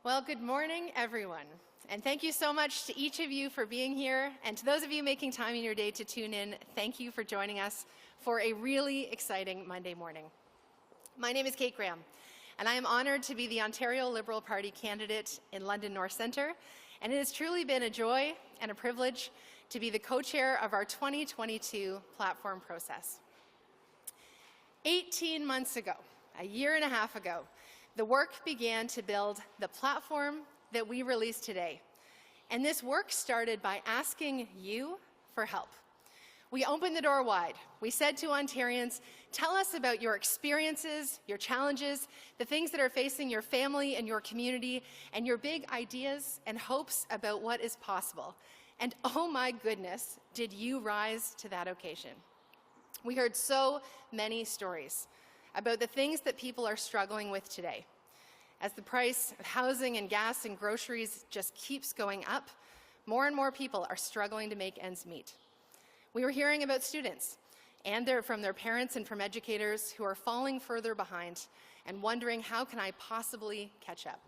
Well, good morning, everyone. And thank you so much to each of you for being here. And to those of you making time in your day to tune in, thank you for joining us for a really exciting Monday morning. My name is Kate Graham, and I am honored to be the Ontario Liberal Party candidate in London North Centre. And it has truly been a joy and a privilege to be the co-chair of our 2022 platform process. 18 months ago, a year and a half ago, the work began to build the platform that we release today. And this work started by asking you for help. We opened the door wide. We said to Ontarians, tell us about your experiences, your challenges, the things that are facing your family and your community, and your big ideas and hopes about what is possible. And oh my goodness, did you rise to that occasion. We heard so many stories about the things that people are struggling with today. As the price of housing and gas and groceries just keeps going up, more and more people are struggling to make ends meet. We were hearing about students and from their parents and from educators who are falling further behind and wondering, how can I possibly catch up?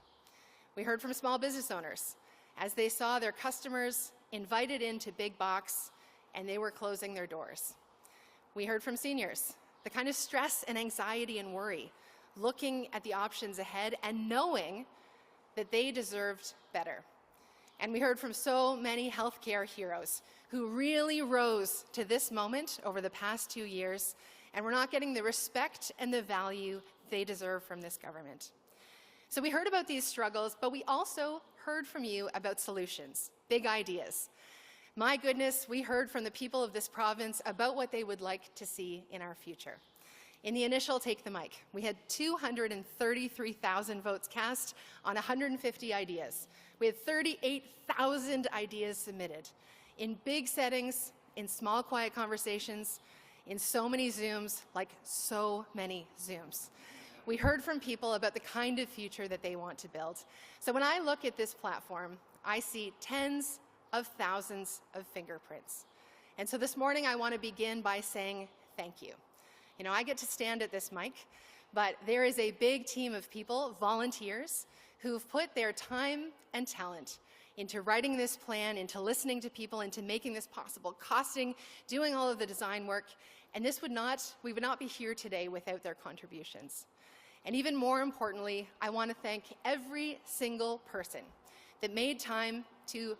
We heard from small business owners as they saw their customers invited into big box and they were closing their doors. We heard from seniors, the kind of stress and anxiety and worry, looking at the options ahead and knowing that they deserved better. And we heard from so many healthcare heroes who really rose to this moment over the past 2 years and were not getting the respect and the value they deserve from this government. So we heard about these struggles, but we also heard from you about solutions, big ideas. My goodness, we heard from the people of this province about what they would like to see in our future. In the initial Take the Mic, we had 233,000 votes cast on 150 ideas. We had 38,000 ideas submitted in big settings, in small, quiet conversations, in so many Zooms, like so many Zooms. We heard from people about the kind of future that they want to build. So when I look at this platform, I see tens of thousands of fingerprints. And so this morning I want to begin by saying thank you. You know, I get to stand at this mic, but there is a big team of people, volunteers, who've put their time and talent into writing this plan, into listening to people, into making this possible, costing, doing all of the design work, and we would not be here today without their contributions. And even more importantly, I want to thank every single person that made time to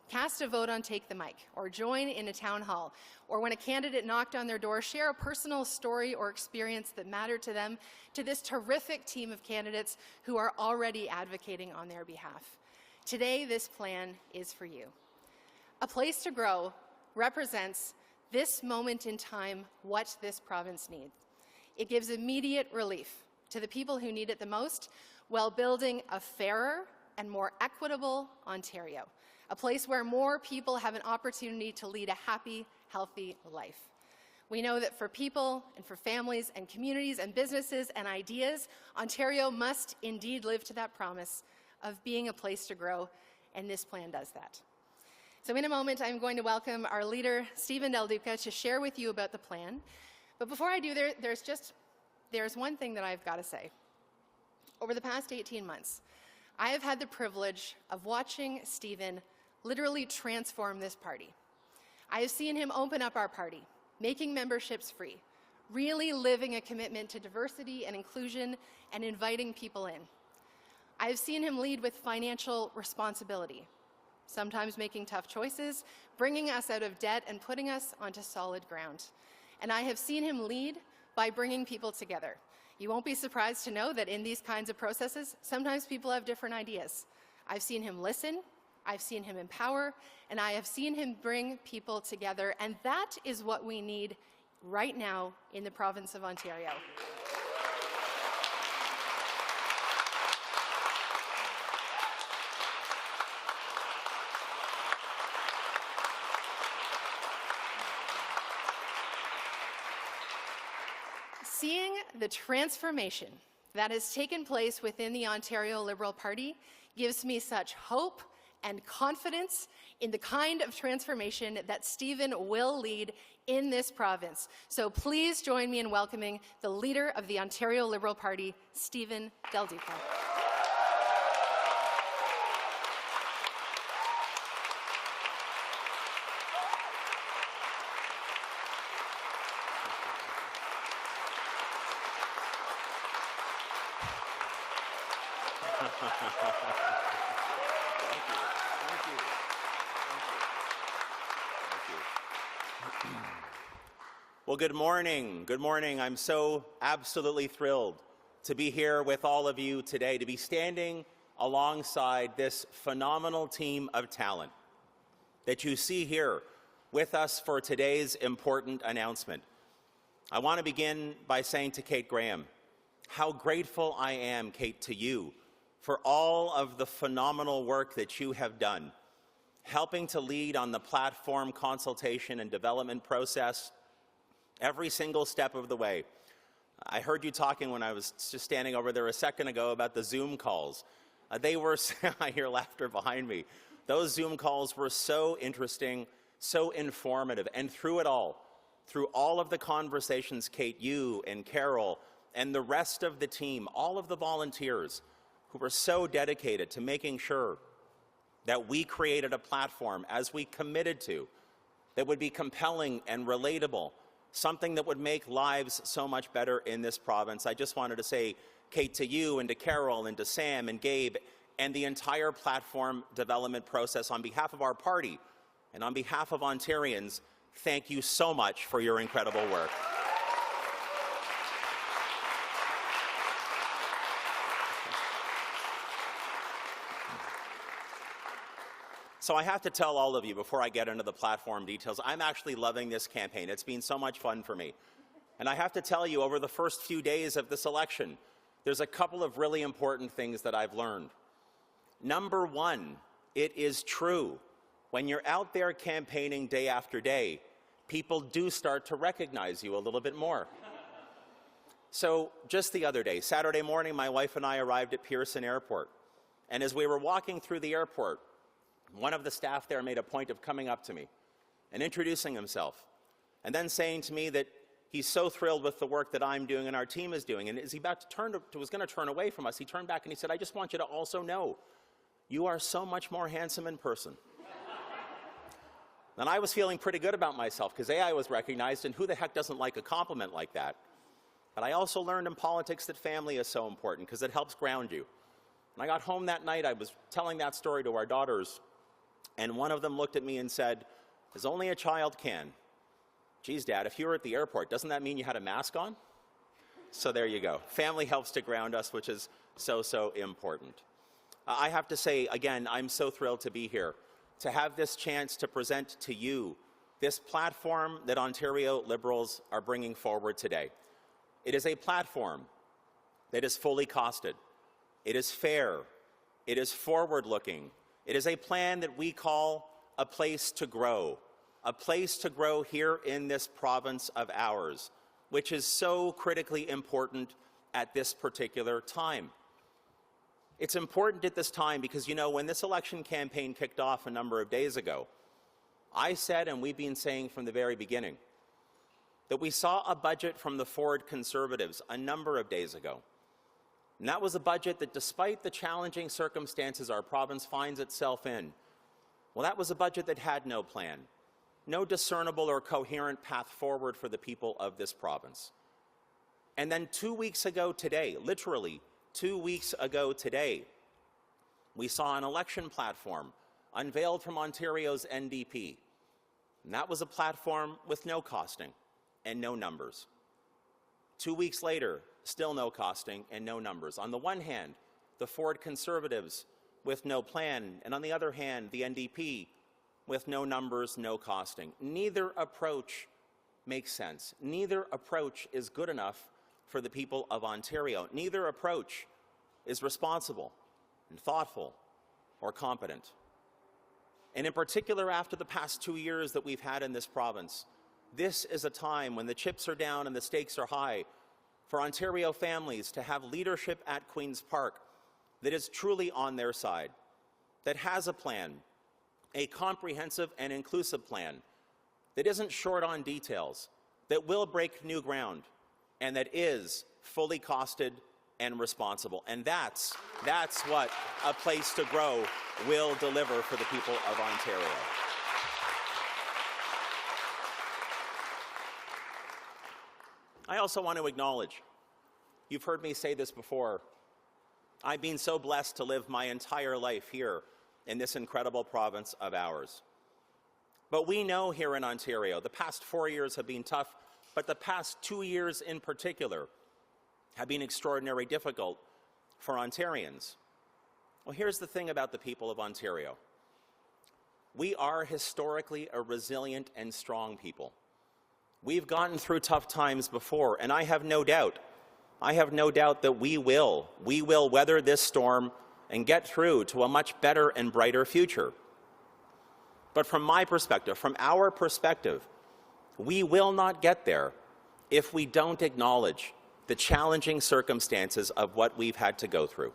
cast a vote on Take the Mic, or join in a town hall, or when a candidate knocked on their door, share a personal story or experience that mattered to them, to this terrific team of candidates who are already advocating on their behalf. Today, this plan is for you. A Place to Grow represents this moment in time what this province needs. It gives immediate relief to the people who need it the most, while building a fairer and more equitable Ontario. A place where more people have an opportunity to lead a happy, healthy life. We know that for people and for families and communities and businesses and ideas, Ontario must indeed live to that promise of being a place to grow, and this plan does that. So in a moment, I'm going to welcome our leader, Stephen Del Duca, to share with you about the plan. But before I do, there's one thing that I've got to say. Over the past 18 months, I have had the privilege of watching Stephen literally transform this party. I have seen him open up our party, making memberships free, really living a commitment to diversity and inclusion and inviting people in. I have seen him lead with financial responsibility, sometimes making tough choices, bringing us out of debt and putting us onto solid ground. And I have seen him lead by bringing people together. You won't be surprised to know that in these kinds of processes, sometimes people have different ideas. I've seen him listen, I've seen him empower, and I have seen him bring people together, and that is what we need right now in the province of Ontario. Seeing the transformation that has taken place within the Ontario Liberal Party gives me such hope and confidence in the kind of transformation that Stephen will lead in this province. So please join me in welcoming the leader of the Ontario Liberal Party, Stephen Del Duca. Well, good morning. Good morning. I'm so absolutely thrilled to be here with all of you today, to be standing alongside this phenomenal team of talent that you see here with us for today's important announcement. I want to begin by saying to Kate Graham, how grateful I am, Kate, to you for all of the phenomenal work that you have done, helping to lead on the platform consultation and development process every single step of the way. I heard you talking when I was just standing over there a second ago about the Zoom calls. They were, I hear laughter behind me. Those Zoom calls were so interesting, so informative, and through it all, through all of the conversations, Kate, you and Carol and the rest of the team, all of the volunteers who were so dedicated to making sure that we created a platform, as we committed to, that would be compelling and relatable, something that would make lives so much better in this province. I just wanted to say, Kate, to you and to Carol and to Sam and Gabe and the entire platform development process, on behalf of our party and on behalf of Ontarians, thank you so much for your incredible work. So I have to tell all of you before I get into the platform details, I'm actually loving this campaign. It's been so much fun for me. And I have to tell you, over the first few days of this election, there's a couple of really important things that I've learned. Number one, it is true. When you're out there campaigning day after day, people do start to recognize you a little bit more. So just the other day, Saturday morning, my wife and I arrived at Pearson Airport. And as we were walking through the airport, one of the staff there made a point of coming up to me and introducing himself, and then saying to me that he's so thrilled with the work that I'm doing and our team is doing. And as he was going to turn away from us, he turned back and he said, I just want you to also know, you are so much more handsome in person. And I was feeling pretty good about myself because I was recognized, and who the heck doesn't like a compliment like that? But I also learned in politics that family is so important because it helps ground you. When I got home that night, I was telling that story to our daughters, and one of them looked at me and said, as only a child can, geez, Dad, if you were at the airport, doesn't that mean you had a mask on? So there you go. Family helps to ground us, which is so, so important. I have to say, again, I'm so thrilled to be here, to have this chance to present to you this platform that Ontario Liberals are bringing forward today. It is a platform that is fully costed. It is fair. It is forward-looking. It is a plan that we call a place to grow here in this province of ours, which is so critically important at this particular time. It's important at this time because, you know, when this election campaign kicked off a number of days ago, I said, and we've been saying from the very beginning, that we saw a budget from the Ford Conservatives a number of days ago. And that was a budget that, despite the challenging circumstances our province finds itself in, well, that was a budget that had no plan, no discernible or coherent path forward for the people of this province. And then 2 weeks ago today, literally 2 weeks ago today, we saw an election platform unveiled from Ontario's NDP. And that was a platform with no costing and no numbers. 2 weeks later, still no costing and no numbers. On the one hand, the Ford Conservatives with no plan, and on the other hand, the NDP with no numbers, no costing. Neither approach makes sense. Neither approach is good enough for the people of Ontario. Neither approach is responsible and thoughtful or competent. And in particular, after the past 2 years that we've had in this province, this is a time when the chips are down and the stakes are high for Ontario families to have leadership at Queen's Park that is truly on their side, that has a plan, a comprehensive and inclusive plan, that isn't short on details, that will break new ground, and that is fully costed and responsible. And that's what a place to grow will deliver for the people of Ontario. I also want to acknowledge, you've heard me say this before, I've been so blessed to live my entire life here in this incredible province of ours. But we know here in Ontario, the past 4 years have been tough, but the past 2 years in particular have been extraordinarily difficult for Ontarians. Well, here's the thing about the people of Ontario. We are historically a resilient and strong people. We've gotten through tough times before, and I have no doubt that we will weather this storm and get through to a much better and brighter future. But from my perspective, from our perspective, we will not get there if we don't acknowledge the challenging circumstances of what we've had to go through.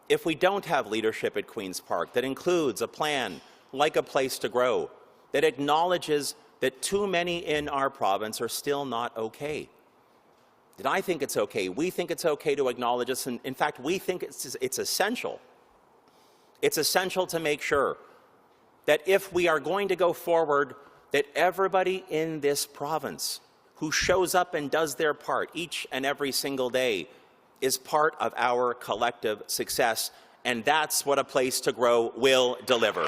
If we don't have leadership at Queen's Park that includes a plan like A Place to Grow, that acknowledges that too many in our province are still not okay. Did I think it's okay? We think it's okay to acknowledge this, and in fact, we think it's essential. It's essential to make sure that if we are going to go forward, that everybody in this province who shows up and does their part each and every single day is part of our collective success, and that's what A Place to Grow will deliver.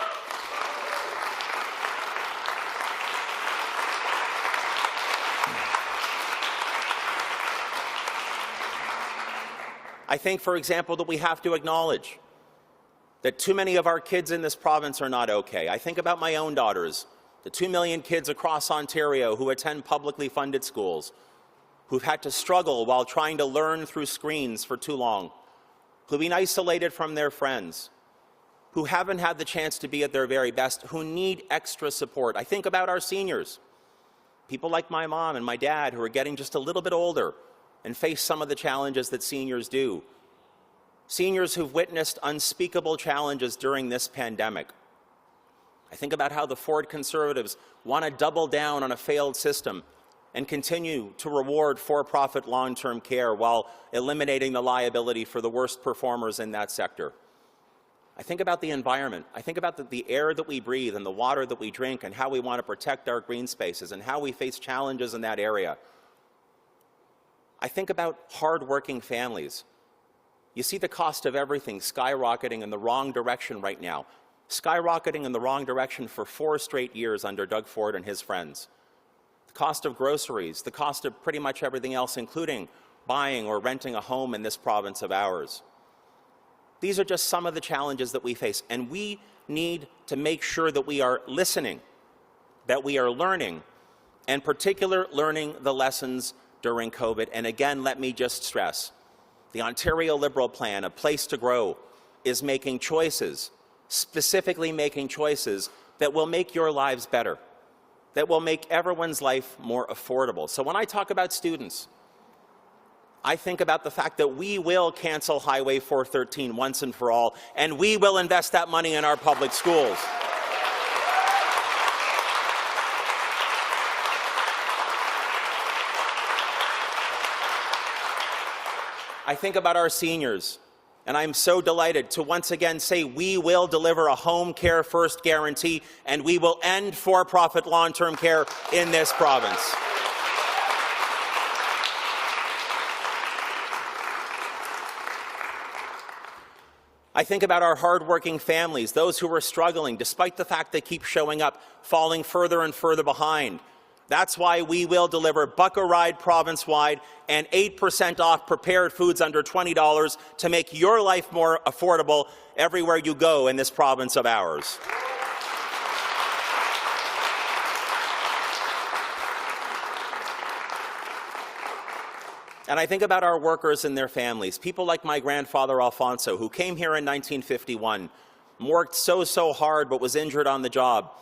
I think, for example, that we have to acknowledge that too many of our kids in this province are not okay. I think about my own daughters, the 2 million kids across Ontario who attend publicly funded schools, who've had to struggle while trying to learn through screens for too long, who've been isolated from their friends, who haven't had the chance to be at their very best, who need extra support. I think about our seniors, people like my mom and my dad who are getting just a little bit older and face some of the challenges that seniors do. Seniors who've witnessed unspeakable challenges during this pandemic. I think about how the Ford Conservatives want to double down on a failed system and continue to reward for-profit long-term care while eliminating the liability for the worst performers in that sector. I think about the environment. I think about the air that we breathe and the water that we drink and how we want to protect our green spaces and how we face challenges in that area. I think about hard-working families. You see the cost of everything skyrocketing in the wrong direction right now, skyrocketing in the wrong direction for 4 straight years under Doug Ford and his friends. The cost of groceries, the cost of pretty much everything else, including buying or renting a home in this province of ours. These are just some of the challenges that we face, and we need to make sure that we are listening, that we are learning, and particularly learning the lessons during COVID. And again, let me just stress, the Ontario Liberal Plan, A Place to Grow, is making choices, specifically making choices that will make your lives better, that will make everyone's life more affordable. So when I talk about students, I think about the fact that we will cancel Highway 413 once and for all, and we will invest that money in our public schools. I think about our seniors, and I'm so delighted to once again say we will deliver a home care first guarantee, and we will end for-profit long-term care in this province. I think about our hard-working families, those who are struggling, despite the fact they keep showing up, falling further and further behind. That's why we will deliver Buck a Ride province-wide and 8% off prepared foods under $20 to make your life more affordable everywhere you go in this province of ours. And I think about our workers and their families, people like my grandfather Alfonso, who came here in 1951, worked so hard but was injured on the job.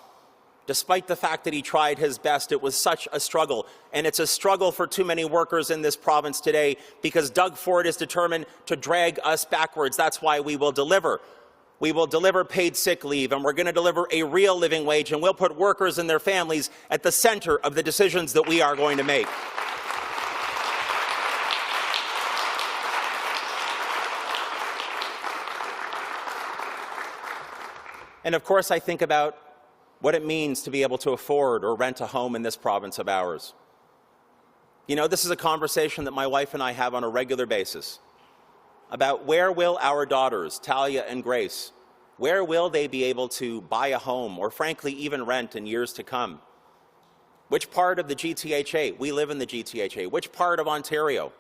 Despite the fact that he tried his best, it was such a struggle. And it's a struggle for too many workers in this province today because Doug Ford is determined to drag us backwards. That's why we will deliver. We will deliver paid sick leave, and we're going to deliver a real living wage, and we'll put workers and their families at the center of the decisions that we are going to make. And of course, I think about what it means to be able to afford or rent a home in this province of ours. You know, this is a conversation that my wife and I have on a regular basis. about where will our daughters, Talia and Grace, where will they be able to buy a home or frankly even rent in years to come? Which part of the GTHA? We live in the GTHA. Which part of Ontario?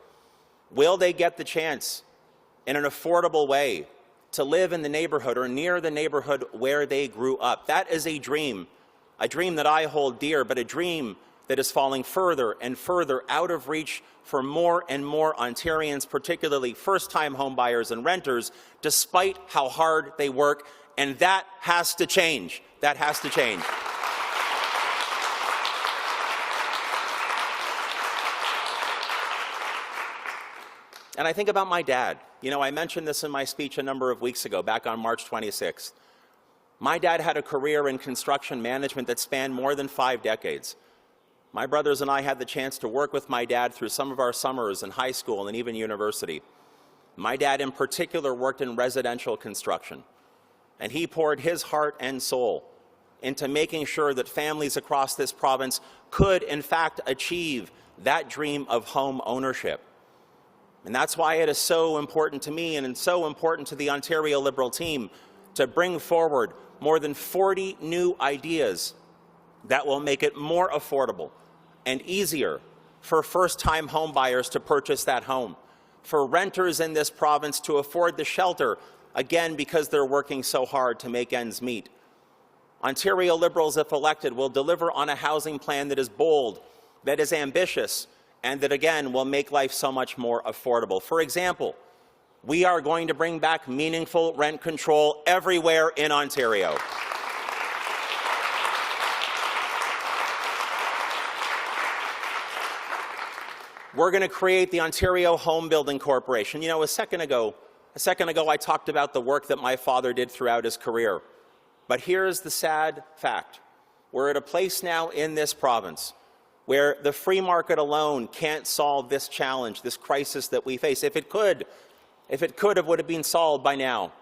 Will they get the chance in an affordable way to live in the neighborhood or near the neighborhood where they grew up? That is a dream that I hold dear, but a dream that is falling further and further out of reach for more and more Ontarians, particularly first-time homebuyers and renters, despite how hard they work. And that has to change. That has to change. And I think about my dad. You know, I mentioned this in my speech a number of weeks ago, back on March 26th. My dad had a career in construction management that spanned more than 5 decades. My brothers and I had the chance to work with my dad through some of our summers in high school and even university. My dad in particular worked in residential construction, and he poured his heart and soul into making sure that families across this province could, in fact, achieve that dream of home ownership. And that's why it is so important to me and so important to the Ontario Liberal team to bring forward more than 40 new ideas that will make it more affordable and easier for first-time homebuyers to purchase that home, for renters in this province to afford the shelter, again, because they're working so hard to make ends meet. Ontario Liberals, if elected, will deliver on a housing plan that is bold, that is ambitious, and that, again, will make life so much more affordable. For example, we are going to bring back meaningful rent control everywhere in Ontario. We're going to create the Ontario Home Building Corporation. You know, a second ago, I talked about the work that my father did throughout his career. But here's the sad fact. We're at a place now in this province where the free market alone can't solve this challenge, this crisis that we face. If it could, it would have been solved by now.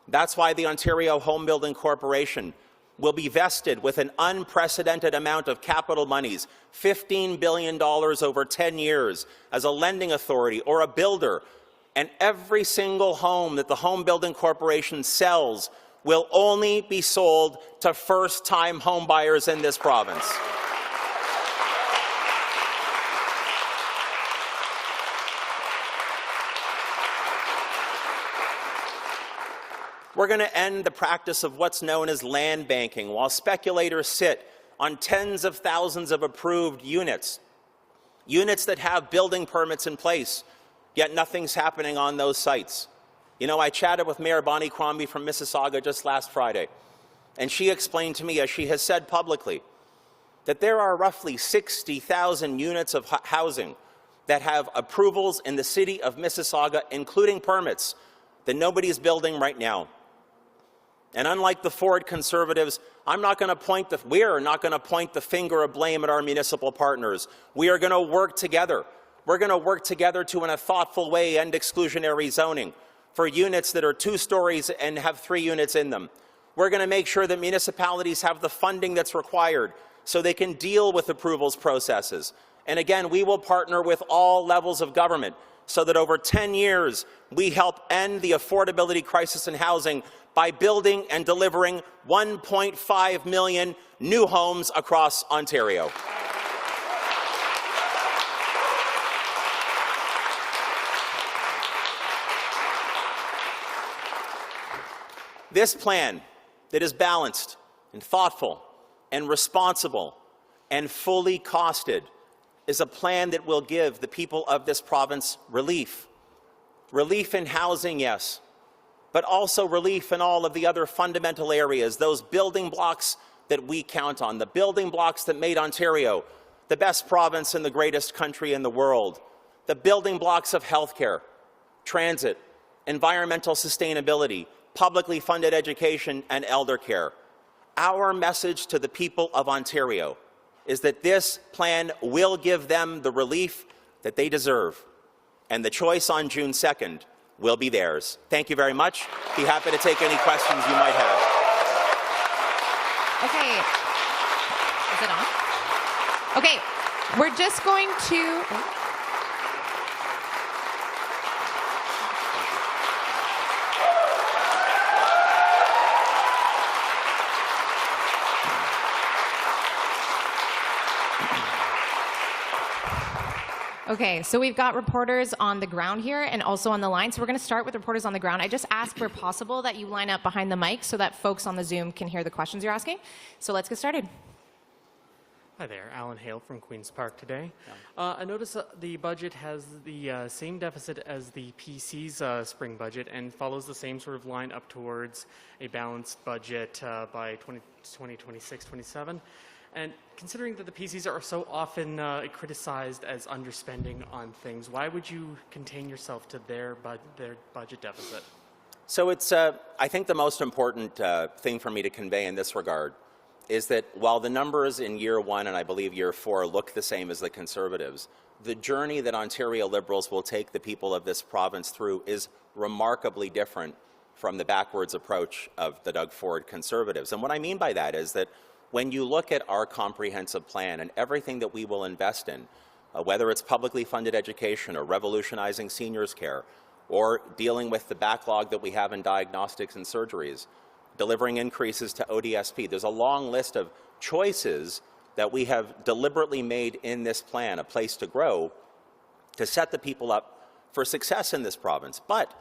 That's why the Ontario Home Building Corporation will be vested with an unprecedented amount of capital monies, $15 billion over 10 years, as a lending authority or a builder. And every single home that the Home Building Corporation sells will only be sold to first-time homebuyers in this province. We're going to end the practice of what's known as land banking, while speculators sit on tens of thousands of approved units that have building permits in place, yet nothing's happening on those sites. You know, I chatted with Mayor Bonnie Crombie from Mississauga just last Friday, and she explained to me, as she has said publicly, that there are roughly 60,000 units of housing that have approvals in the city of Mississauga, including permits, that nobody's building right now. And unlike the Ford Conservatives, we're not going to point the finger of blame at our municipal partners. We are going to work together. We're going to work together to, in a thoughtful way, end exclusionary zoning for units that are 2 stories and have 3 units in them. We're going to make sure that municipalities have the funding that's required so they can deal with approvals processes. And again, we will partner with all levels of government so that over 10 years, we help end the affordability crisis in housing by building and delivering 1.5 million new homes across Ontario. This plan that is balanced and thoughtful and responsible and fully costed is a plan that will give the people of this province relief. Relief in housing, yes, but also relief in all of the other fundamental areas, those building blocks that we count on, the building blocks that made Ontario the best province in the greatest country in the world, the building blocks of healthcare, transit, environmental sustainability, publicly funded education, and elder care. Our message to the people of Ontario is that this plan will give them the relief that they deserve, and the choice on June 2nd will be theirs. Thank you very much. Be happy to take any questions you might have. Okay. Is it on? Okay. We're just going to... Okay, so we've got reporters on the ground here and also on the line. So we're going to start with reporters on the ground. I just ask where possible that you line up behind the mic so that folks on the Zoom can hear the questions you're asking. So let's get started. Hi there, Alan Hale from Queen's Park today. I notice the budget has the same deficit as the PC's spring budget and follows the same sort of line up towards a balanced budget by 2026-27. And considering that the PCs are so often criticized as underspending on things, why would you contain yourself to their budget deficit? So it's, I think the most important thing for me to convey in this regard is that while the numbers in year 1 and I believe year 4 look the same as the Conservatives, the journey that Ontario Liberals will take the people of this province through is remarkably different from the backwards approach of the Doug Ford Conservatives. And what I mean by that is that when you look at our comprehensive plan and everything that we will invest in, whether it's publicly funded education or revolutionizing seniors care, or dealing with the backlog that we have in diagnostics and surgeries, delivering increases to ODSP. There's a long list of choices that we have deliberately made in this plan, a place to grow, to set the people up for success in this province. But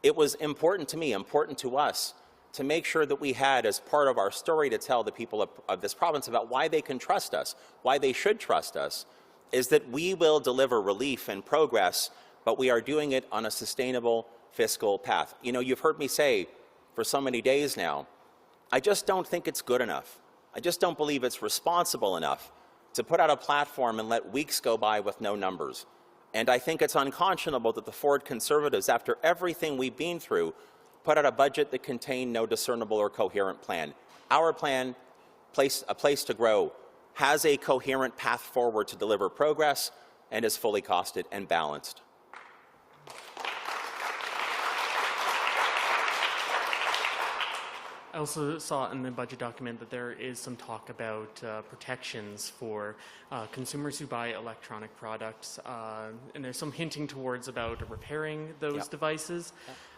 it was important to me, important to us, to make sure that we had, as part of our story to tell the people of this province about why they can trust us, why they should trust us, is that we will deliver relief and progress, but we are doing it on a sustainable fiscal path. You know, you've heard me say for so many days now, I just don't think it's good enough. I just don't believe it's responsible enough to put out a platform and let weeks go by with no numbers. And I think it's unconscionable that the Ford Conservatives, after everything we've been through, put out a budget that contained no discernible or coherent plan. Our plan, A Place to Grow, has a coherent path forward to deliver progress and is fully costed and balanced. I also saw in the budget document that there is some talk about protections for consumers who buy electronic products, and there's some hinting towards about repairing those devices.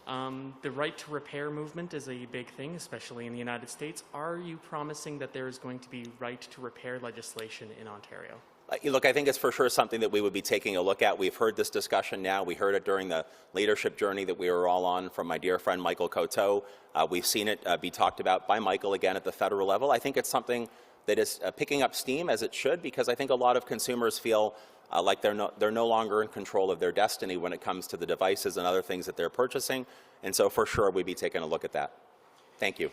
The right to repair movement is a big thing, especially in the United States. Are you promising that there is going to be right to repair legislation in Ontario? Look, I think it's for sure something that we would be taking a look at. We've heard this discussion now. We heard it during the leadership journey that we were all on from my dear friend Michael Coteau. We've seen it be talked about by Michael again at the federal level. I think it's something that is picking up steam, as it should, because I think a lot of consumers feel like they're no longer in control of their destiny when it comes to the devices and other things that they're purchasing. And so for sure we'd be taking a look at that. Thank you.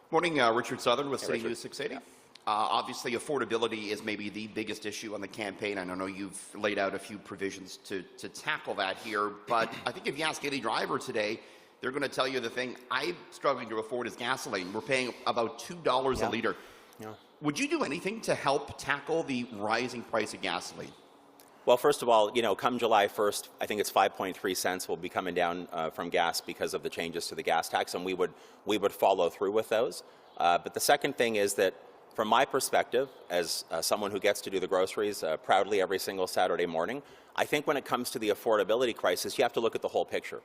Morning, Richard Southern with City Richard. News 680. Obviously, affordability is maybe the biggest issue on the campaign, and I know you've laid out a few provisions to tackle that here, but I think if you ask any driver today, they're going to tell you the thing I'm struggling to afford is gasoline. We're paying about $2 a liter. Yeah. Would you do anything to help tackle the rising price of gasoline? Well, first of all, you know, come July 1st, I think it's 5.3 cents will be coming down from gas because of the changes to the gas tax, and we would follow through with those. But the second thing is that, from my perspective, as someone who gets to do the groceries proudly every single Saturday morning, I think when it comes to the affordability crisis, you have to look at the whole picture,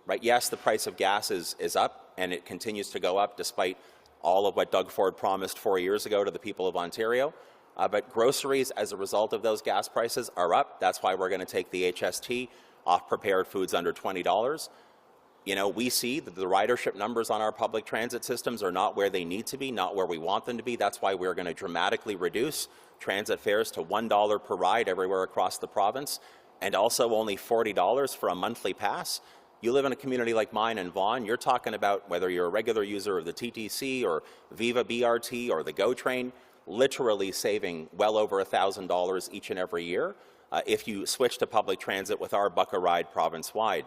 right? Yes, the price of gas is up, and it continues to go up despite all of what Doug Ford promised 4 years ago to the people of Ontario. But groceries, as a result of those gas prices, are up. That's why we're going to take the HST off prepared foods under $20. You know, we see that the ridership numbers on our public transit systems are not where they need to be, not where we want them to be. That's why we're going to dramatically reduce transit fares to $1 per ride everywhere across the province, and also only $40 for a monthly pass. You live in a community like mine in Vaughan, you're talking about whether you're a regular user of the TTC or Viva BRT or the GO train, literally saving well over $1,000 each and every year if you switch to public transit with our Buck a Ride province-wide.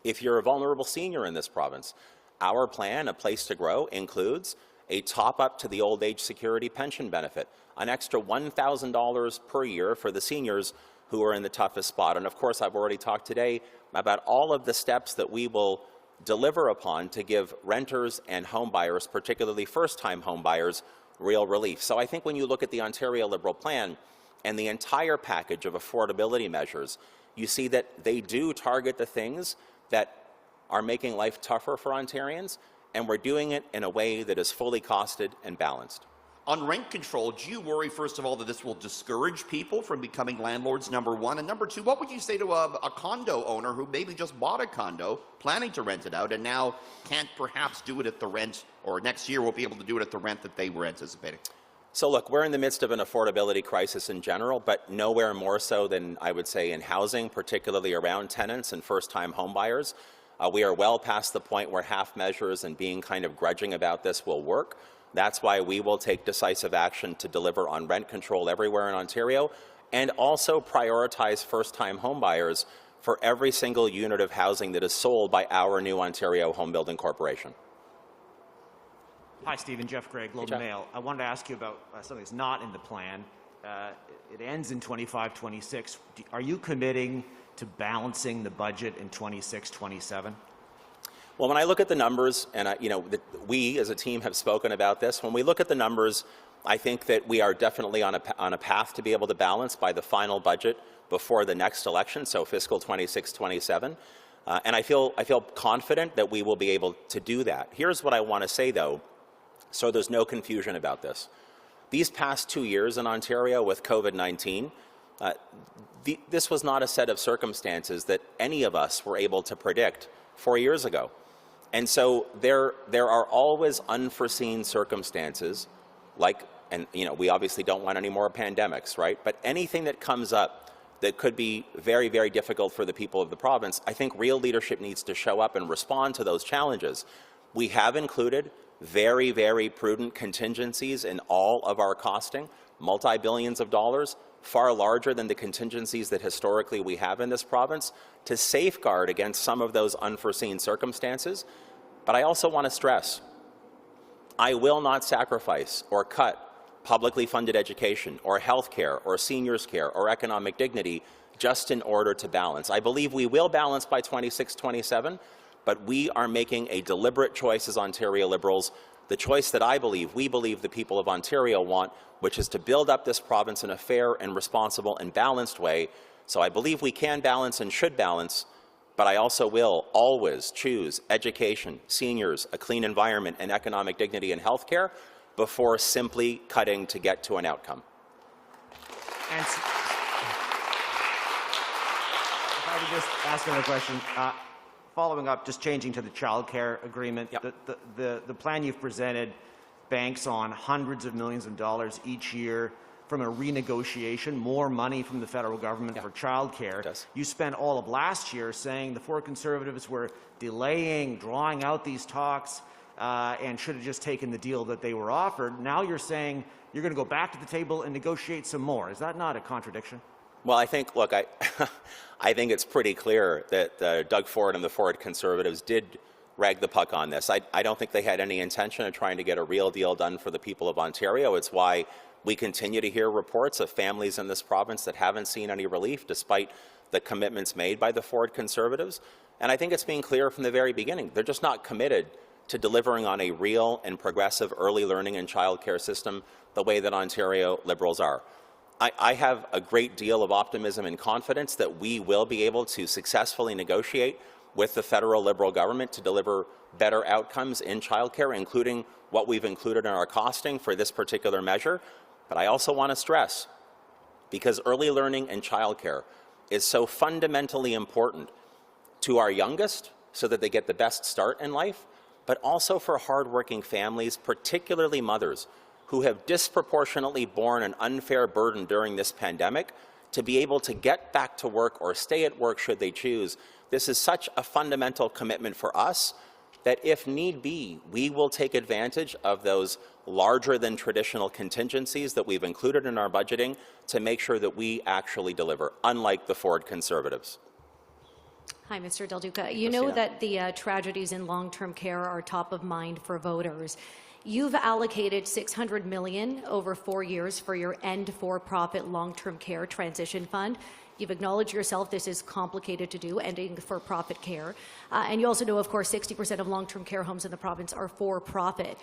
If you're a vulnerable senior in this province, our plan, A Place to Grow, includes a top-up to the old age security pension benefit, an extra $1,000 per year for the seniors who are in the toughest spot. And of course, I've already talked today about all of the steps that we will deliver upon to give renters and home buyers, particularly first-time home buyers, real relief. So I think when you look at the Ontario Liberal plan and the entire package of affordability measures, you see that they do target the things that are making life tougher for Ontarians, and we're doing it in a way that is fully costed and balanced. On rent control, do you worry, first of all, that this will discourage people from becoming landlords, number one? And number two, what would you say to a condo owner who maybe just bought a condo, planning to rent it out, and now can't perhaps do it at the rent, or next year won't be able to do it at the rent that they were anticipating? So look, we're in the midst of an affordability crisis in general, but nowhere more so than I would say in housing, particularly around tenants and first-time homebuyers. We are well past the point where half measures and being kind of grudging about this will work. That's why we will take decisive action to deliver on rent control everywhere in Ontario and also prioritize first-time homebuyers for every single unit of housing that is sold by our new Ontario Home Building Corporation. Hi, Stephen. Jeff Gray, Globe and Mail. I wanted to ask you about something that's not in the plan. It ends in 25-26. Are you committing to balancing the budget in 26-27? Well, when I look at the numbers, and we as a team have spoken about this, when we look at the numbers, I think that we are definitely on a path to be able to balance by the final budget before the next election, so fiscal 26-27. And I feel confident that we will be able to do that. Here's what I want to say, though, so there's no confusion about this. These past 2 years in Ontario with COVID-19, this was not a set of circumstances that any of us were able to predict 4 years ago. And so there are always unforeseen circumstances, we obviously don't want any more pandemics, right? But anything that comes up that could be very, very difficult for the people of the province, I think real leadership needs to show up and respond to those challenges. We have included very, very prudent contingencies in all of our costing, multi-billions of dollars, far larger than the contingencies that historically we have in this province, to safeguard against some of those unforeseen circumstances. But I also want to stress, I will not sacrifice or cut publicly funded education or health care or seniors care or economic dignity just in order to balance. I believe we will balance by 26-27, but we are making a deliberate choice as Ontario Liberals, the choice that we believe the people of Ontario want, which is to build up this province in a fair and responsible and balanced way. So I believe we can balance and should balance, but I also will always choose education, seniors, a clean environment, and economic dignity and health care before simply cutting to get to an outcome. And if I could just ask another question. Following up, just changing to the child care agreement, yep. the plan you've presented banks on hundreds of millions of dollars each year from a renegotiation, more money from the federal government for child care. You spent all of last year saying the Ford Conservatives were delaying, drawing out these talks, and should have just taken the deal that they were offered. Now you're saying you're going to go back to the table and negotiate some more. Is that not a contradiction? Well, I think it's pretty clear that Doug Ford and the Ford Conservatives did rag the puck on this. I don't think they had any intention of trying to get a real deal done for the people of Ontario. It's why we continue to hear reports of families in this province that haven't seen any relief despite the commitments made by the Ford Conservatives. And I think it's being clear from the very beginning. They're just not committed to delivering on a real and progressive early learning and child care system the way that Ontario Liberals are. I have a great deal of optimism and confidence that we will be able to successfully negotiate with the federal Liberal government to deliver better outcomes in childcare, including what we've included in our costing for this particular measure. But I also want to stress, because early learning and childcare is so fundamentally important to our youngest so that they get the best start in life, but also for hardworking families, particularly mothers, who have disproportionately borne an unfair burden during this pandemic, to be able to get back to work or stay at work should they choose. This is such a fundamental commitment for us that if need be, we will take advantage of those larger than traditional contingencies that we've included in our budgeting to make sure that we actually deliver, unlike the Ford Conservatives. Hi, Mr. Del Duca. You know that the tragedies in long-term care are top of mind for voters. You've allocated $600 million over 4 years for your end for-profit long-term care transition fund. You've acknowledged yourself this is complicated to do, ending for-profit care. And you also know, of course, 60% of long-term care homes in the province are for-profit.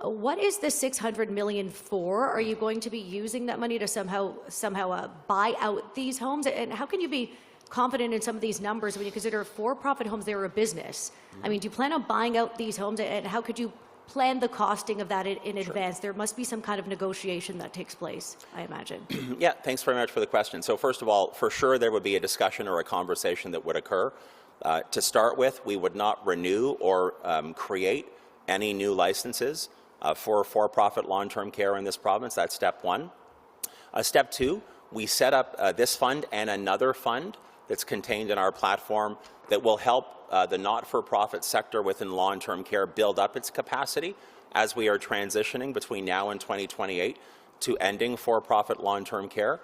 What is the $600 million for? Are you going to be using that money to somehow buy out these homes? And how can you be confident in some of these numbers when you consider for-profit homes, they're a business? I mean, do you plan on buying out these homes, and how could you plan the costing of that in advance? There must be some kind of negotiation that takes place, I imagine. Yeah, thanks very much for the question. So first of all, for sure there would be a discussion or a conversation that would occur. To start with, we would not renew or create any new licenses for-profit long-term care in this province. That's step one. Step two, we set up this fund and another fund that's contained in our platform that will help the not-for-profit sector within long-term care build up its capacity as we are transitioning between now and 2028 to ending for-profit long-term care.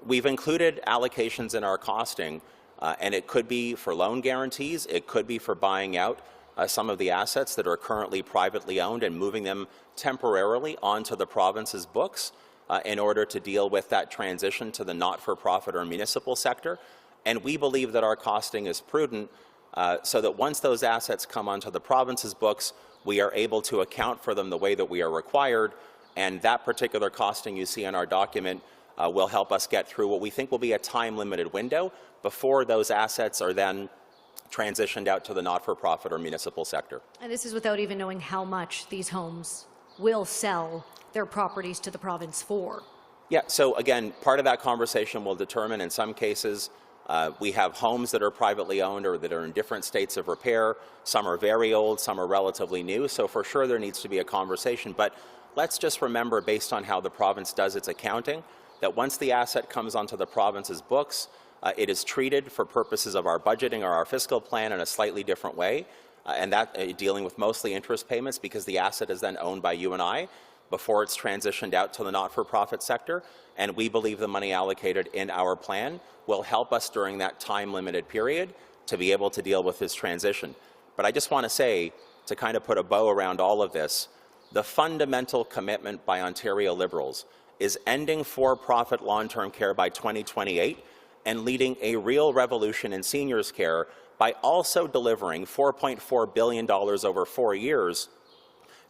We've included allocations in our costing, and it could be for loan guarantees, it could be for buying out some of the assets that are currently privately owned and moving them temporarily onto the province's books in order to deal with that transition to the not-for-profit or municipal sector. And we believe that our costing is prudent so that once those assets come onto the province's books, we are able to account for them the way that we are required, and that particular costing you see in our document will help us get through what we think will be a time-limited window before those assets are then transitioned out to the not-for-profit or municipal sector. And this is without even knowing how much these homes will sell their properties to the province for. Yeah, so again, part of that conversation will determine, in some cases, we have homes that are privately owned or that are in different states of repair. Some are very old, some are relatively new, so for sure there needs to be a conversation. But let's just remember, based on how the province does its accounting, that once the asset comes onto the province's books, it is treated for purposes of our budgeting or our fiscal plan in a slightly different way, and that dealing with mostly interest payments because the asset is then owned by you and I before it's transitioned out to the not-for-profit sector, and we believe the money allocated in our plan will help us during that time-limited period to be able to deal with this transition. But I just want to say, to kind of put a bow around all of this, the fundamental commitment by Ontario Liberals is ending for-profit long-term care by 2028 and leading a real revolution in seniors care by also delivering $4.4 billion over 4 years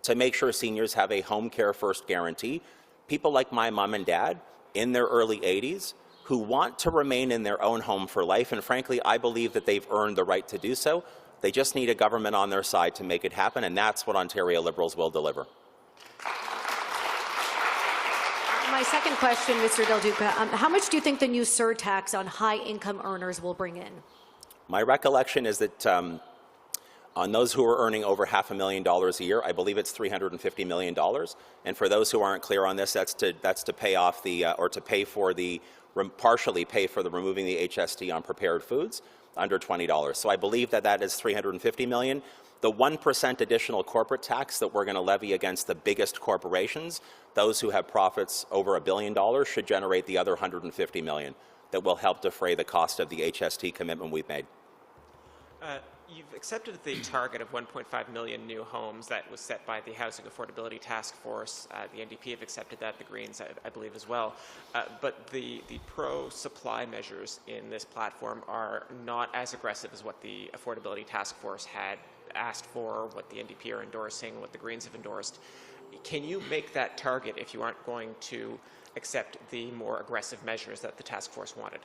to make sure seniors have a home care first guarantee. People like my mom and dad in their early 80s who want to remain in their own home for life, and frankly, I believe that they've earned the right to do so. They just need a government on their side to make it happen, and that's what Ontario Liberals will deliver. My second question, Mr. Del Duca, how much do you think the new surtax on high-income earners will bring in? My recollection is that on those who are earning over $500,000 a year, I believe it's $350 million. And for those who aren't clear on this, that's to pay off the or to pay for the partially pay for the removing the HST on prepared foods under $20. So I believe that that is $350 million. The 1% additional corporate tax that we're going to levy against the biggest corporations, those who have profits over $1 billion, should generate the other $150 million that will help defray the cost of the HST commitment we've made. You've accepted the target of 1.5 million new homes that was set by the Housing Affordability Task Force. The NDP have accepted that, the Greens, I believe, as well. But the pro-supply measures in this platform are not as aggressive as what the Affordability Task Force had asked for, what the NDP are endorsing, what the Greens have endorsed. Can you make that target if you aren't going to accept the more aggressive measures that the task force wanted?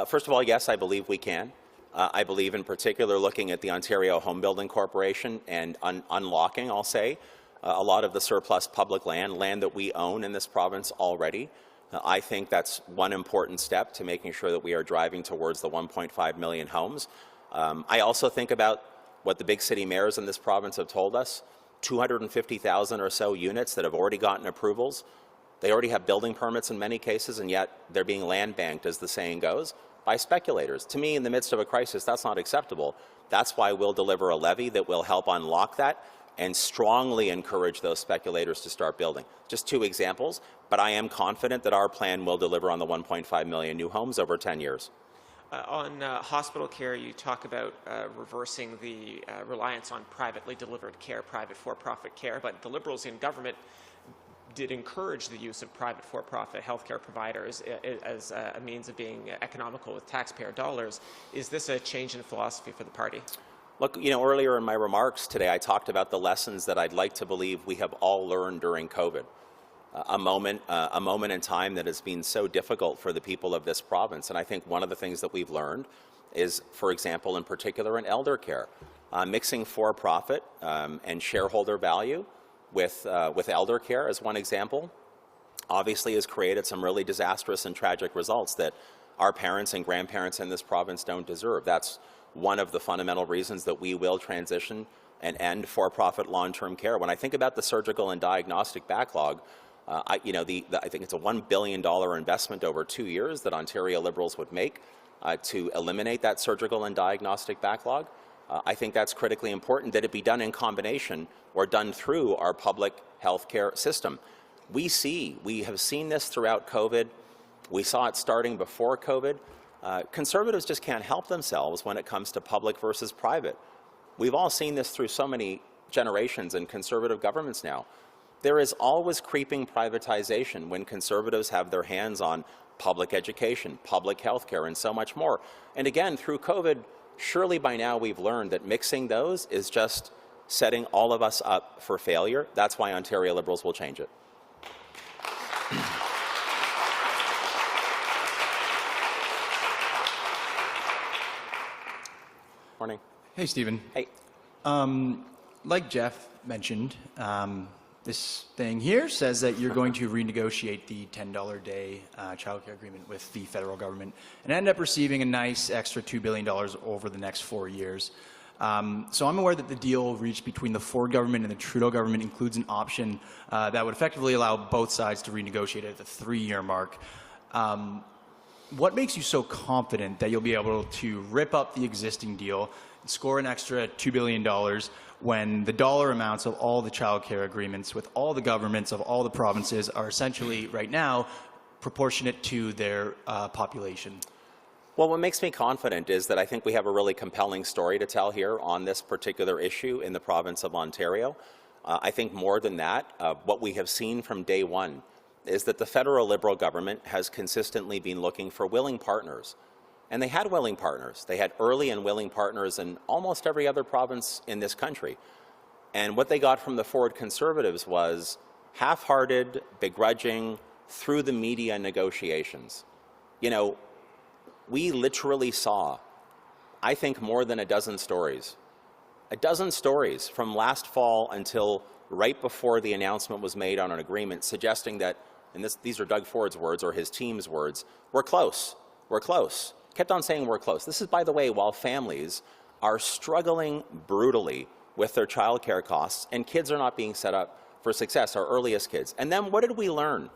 First of all, yes, I believe we can. I believe in particular looking at the Ontario Home Building Corporation and unlocking, I'll say, a lot of the surplus public land that we own in this province already. I think that's one important step to making sure that we are driving towards the 1.5 million homes. I also think about what the big city mayors in this province have told us, 250,000 or so units that have already gotten approvals. They already have building permits in many cases, and yet they're being land banked, as the saying goes, by speculators. To me, in the midst of a crisis, that's not acceptable. That's why we'll deliver a levy that will help unlock that and strongly encourage those speculators to start building. Just two examples, but I am confident that our plan will deliver on the 1.5 million new homes over 10 years. On hospital care, you talk about reversing the reliance on privately delivered care, private for-profit care, but the Liberals in government did encourage the use of private for-profit healthcare providers as a means of being economical with taxpayer dollars. Is this a change in philosophy for the party? Look, you know, earlier in my remarks today, I talked about the lessons that I'd like to believe we have all learned during COVID. A moment in time that has been so difficult for the people of this province. And I think one of the things that we've learned is, for example, in particular in elder care, Mixing for-profit and shareholder value with elder care, as one example, obviously has created some really disastrous and tragic results that our parents and grandparents in this province don't deserve. That's one of the fundamental reasons that we will transition and end for-profit long-term care. When I think about the surgical and diagnostic backlog, I think it's a $1 billion investment over 2 years that Ontario Liberals would make to eliminate that surgical and diagnostic backlog. I think that's critically important that it be done in combination or done through our public health care system. We have seen this throughout COVID. We saw it starting before COVID. Conservatives just can't help themselves when it comes to public versus private. We've all seen this through so many generations in Conservative governments now. There is always creeping privatization when Conservatives have their hands on public education, public health care, and so much more. And again, through COVID, surely by now we've learned that mixing those is just setting all of us up for failure. That's why Ontario Liberals will change it. Morning. Hey, Stephen. Hey. Like Jeff mentioned, this thing here says that you're going to renegotiate the $10 a day childcare agreement with the federal government and end up receiving a nice extra $2 billion over the next 4 years. So I'm aware that the deal reached between the Ford government and the Trudeau government includes an option that would effectively allow both sides to renegotiate at the 3-year mark. What makes you so confident that you'll be able to rip up the existing deal and score an extra $2 billion when the dollar amounts of all the child care agreements with all the governments of all the provinces are essentially, right now, proportionate to their population? Well, what makes me confident is that I think we have a really compelling story to tell here on this particular issue in the province of Ontario. I think more than that, what we have seen from day one is that the federal Liberal government has consistently been looking for willing partners. And they had willing partners. They had early and willing partners in almost every other province in this country. And what they got from the Ford Conservatives was half-hearted, begrudging, through the media negotiations. You know, we literally saw, I think, more than a dozen stories. A dozen stories from last fall until right before the announcement was made on an agreement suggesting that, and these are Doug Ford's words or his team's words, we're close, we're close. Kept on saying we're close. This is, by the way, while families are struggling brutally with their childcare costs and kids are not being set up for success, our earliest kids. And then what did we learn?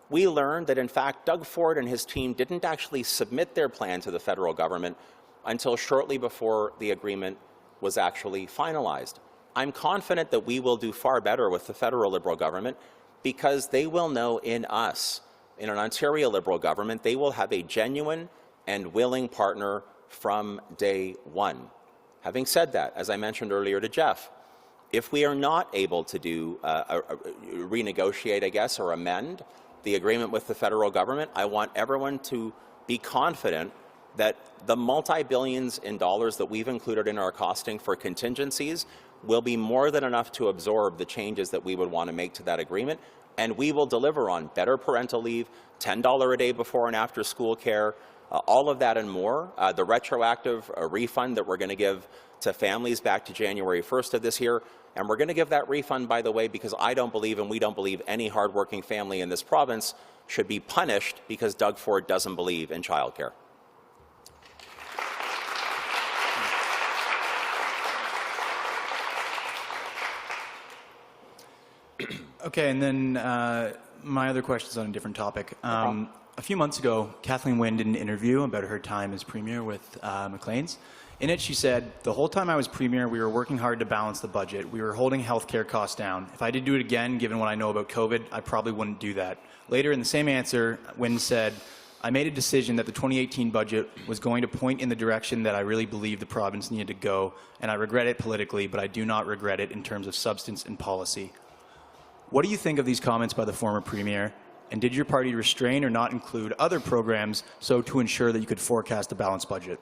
We learned that, in fact, Doug Ford and his team didn't actually submit their plan to the federal government until shortly before the agreement was actually finalized. I'm confident that we will do far better with the federal Liberal government because they will know in us, in an Ontario Liberal government, they will have a genuine and willing partner from day one. Having said that, as I mentioned earlier to Jeff, if we are not able to do renegotiate, I guess, or amend the agreement with the federal government, I want everyone to be confident that the multi-billions in dollars that we've included in our costing for contingencies will be more than enough to absorb the changes that we would want to make to that agreement, and we will deliver on better parental leave, $10 a day before and after school care, all of that and more. The retroactive refund that we're going to give to families back to January 1st of this year. And we're going to give that refund, by the way, because I don't believe and we don't believe any hardworking family in this province should be punished because Doug Ford doesn't believe in childcare. Okay, and then my other question is on a different topic. A few months ago, Kathleen Wynne did an interview about her time as Premier with Maclean's. In it, she said, the whole time I was Premier, we were working hard to balance the budget. We were holding healthcare costs down. If I did do it again, given what I know about COVID, I probably wouldn't do that. Later, in the same answer, Wynne said, I made a decision that the 2018 budget was going to point in the direction that I really believed the province needed to go, and I regret it politically, but I do not regret it in terms of substance and policy. What do you think of these comments by the former Premier? And did your party restrain or not include other programs so to ensure that you could forecast a balanced budget?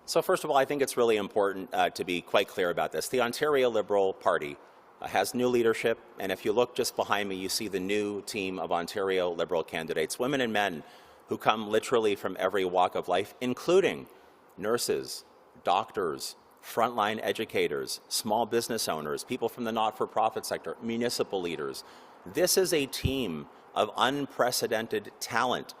So first of all, I think it's really important to be quite clear about this. The Ontario Liberal Party has new leadership, and if you look just behind me, you see the new team of Ontario Liberal candidates, women and men who come literally from every walk of life, including nurses, doctors, frontline educators, small business owners, people from the not-for-profit sector, municipal leaders. This is a team of unprecedented talent,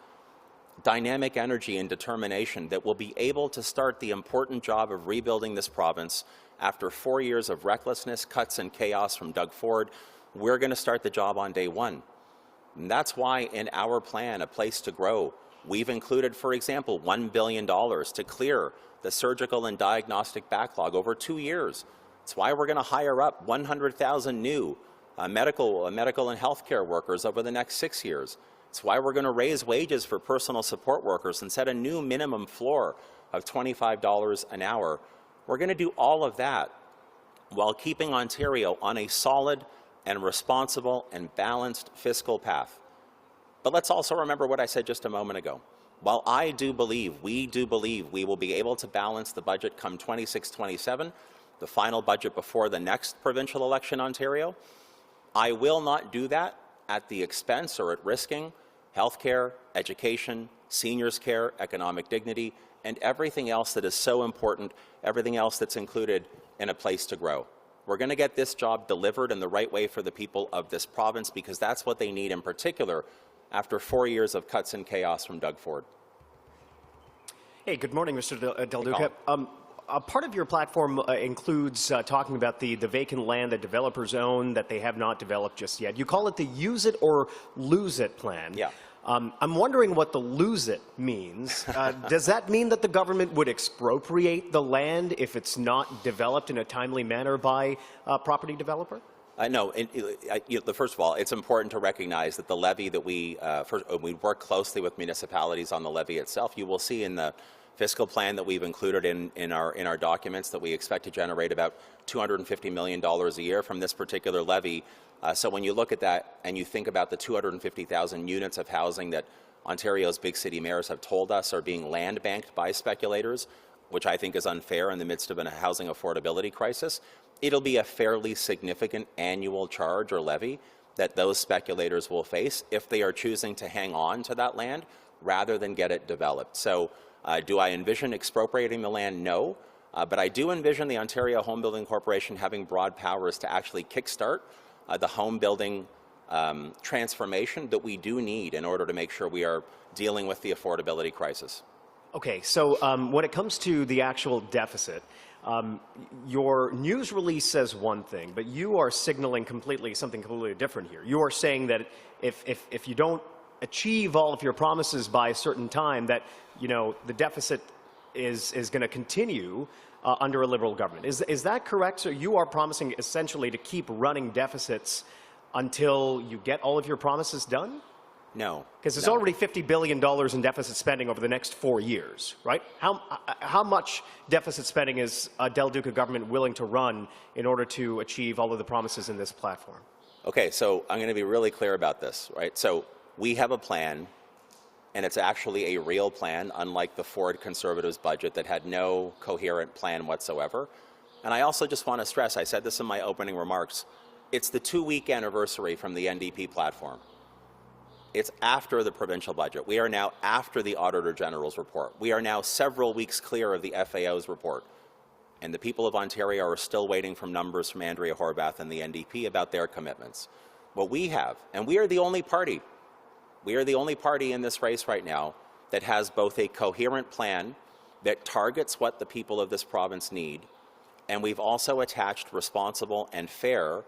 dynamic energy and determination that will be able to start the important job of rebuilding this province after 4 years of recklessness, cuts, and chaos from Doug Ford. We're going to start the job on day one. And that's why in our plan, A Place to Grow, we've included, for example, $1 billion to clear the surgical and diagnostic backlog over 2 years. That's why we're going to hire up 100,000 new medical and healthcare workers over the next 6 years. It's why we're going to raise wages for personal support workers and set a new minimum floor of $25 an hour. We're going to do all of that while keeping Ontario on a solid and responsible and balanced fiscal path. But let's also remember what I said just a moment ago. While we do believe we will be able to balance the budget come 26-27, the final budget before the next provincial election in Ontario, I will not do that at the expense or at risking healthcare, education, seniors care, economic dignity, and everything else that is so important, everything else that's included in A Place to Grow. We're going to get this job delivered in the right way for the people of this province because that's what they need in particular after 4 years of cuts and chaos from Doug Ford. Hey, good morning, Mr. Del Duca. A part of your platform includes talking about the vacant land that developers own that they have not developed just yet. You call it the use it or lose it plan. Yeah. I'm wondering what the lose it means. Does that mean that the government would expropriate the land if it's not developed in a timely manner by a property developer? No. First of all, it's important to recognize that the levy that we work closely with municipalities on the levy itself. You will see in the fiscal plan that we've included in our documents that we expect to generate about $250 million a year from this particular levy. So when you look at that and you think about the 250,000 units of housing that Ontario's big city mayors have told us are being land banked by speculators, which I think is unfair in the midst of a housing affordability crisis, it'll be a fairly significant annual charge or levy that those speculators will face if they are choosing to hang on to that land rather than get it developed. So do I envision expropriating the land? No. But I do envision the Ontario Home Building Corporation having broad powers to actually kickstart the home building transformation that we do need in order to make sure we are dealing with the affordability crisis. Okay, so when it comes to the actual deficit, your news release says one thing, but you are signaling something completely different here. You are saying that if you don't achieve all of your promises by a certain time, that the deficit is going to continue under a Liberal government. Is that correct? So you are promising essentially to keep running deficits until you get all of your promises done? No. Because it's already $50 billion in deficit spending over the next 4 years, right? How much deficit spending is a Del Duca government willing to run in order to achieve all of the promises in this platform? Okay, so I'm going to be really clear about this, right? So we have a plan, and it's actually a real plan, unlike the Ford Conservatives budget that had no coherent plan whatsoever. And I also just want to stress, I said this in my opening remarks, it's the 2-week anniversary from the NDP platform. It's after the provincial budget. We are now after the Auditor General's report. We are now several weeks clear of the FAO's report. And the people of Ontario are still waiting for numbers from Andrea Horwath and the NDP about their commitments. What we have, and we are the only party in this race right now that has both a coherent plan that targets what the people of this province need, and we've also attached responsible and fair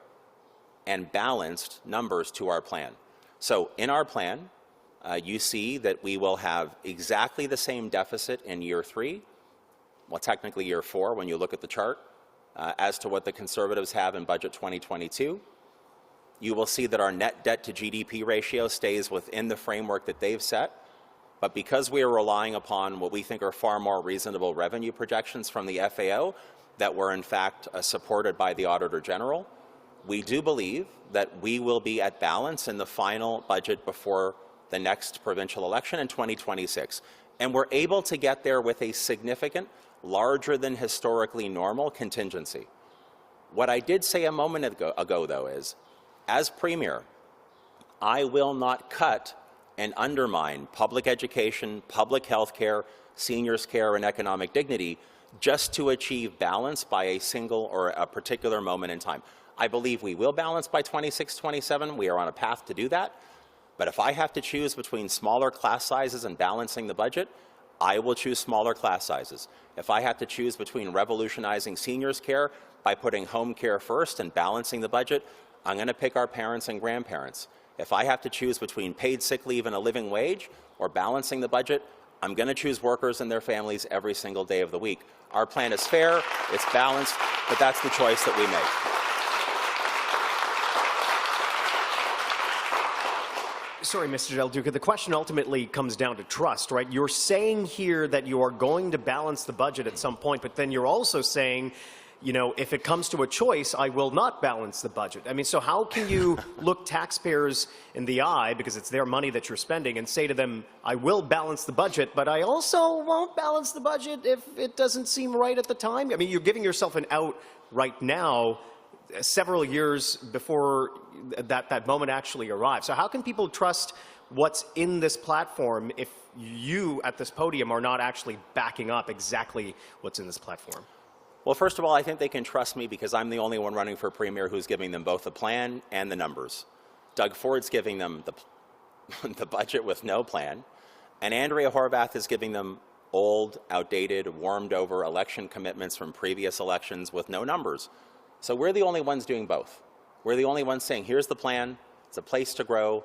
and balanced numbers to our plan. So in our plan, you see that we will have exactly the same deficit in year 3, well, technically year 4 when you look at the chart, as to what the Conservatives have in Budget 2022. You will see that our net debt to GDP ratio stays within the framework that they've set. But because we are relying upon what we think are far more reasonable revenue projections from the FAO that were in fact supported by the Auditor General, we do believe that we will be at balance in the final budget before the next provincial election in 2026. And we're able to get there with a significant, larger than historically normal contingency. What I did say a moment ago, though, is, as Premier, I will not cut and undermine public education, public health care, seniors care, and economic dignity just to achieve balance by a single or a particular moment in time. I believe we will balance by 26-27. We are on a path to do that. But if I have to choose between smaller class sizes and balancing the budget, I will choose smaller class sizes. If I have to choose between revolutionizing seniors care by putting home care first and balancing the budget, I'm going to pick our parents and grandparents. If I have to choose between paid sick leave and a living wage or balancing the budget, I'm going to choose workers and their families every single day of the week. Our plan is fair, it's balanced, but that's the choice that we make. Sorry, Mr. Del Duca, the question ultimately comes down to trust, right? You're saying here that you are going to balance the budget at some point, but then you're also saying, you know, if it comes to a choice, I will not balance the budget. I mean, so how can you look taxpayers in the eye, because it's their money that you're spending, and say to them, I will balance the budget, but I also won't balance the budget if it doesn't seem right at the time? I mean, you're giving yourself an out right now, several years before that moment actually arrives. So how can people trust what's in this platform if you at this podium are not actually backing up exactly what's in this platform? Well, first of all, I think they can trust me because I'm the only one running for premier who's giving them both the plan and the numbers. Doug Ford's giving them the budget with no plan, and Andrea Horwath is giving them old, outdated, warmed-over election commitments from previous elections with no numbers. So we're the only ones doing both. We're the only ones saying, here's the plan, it's a place to grow,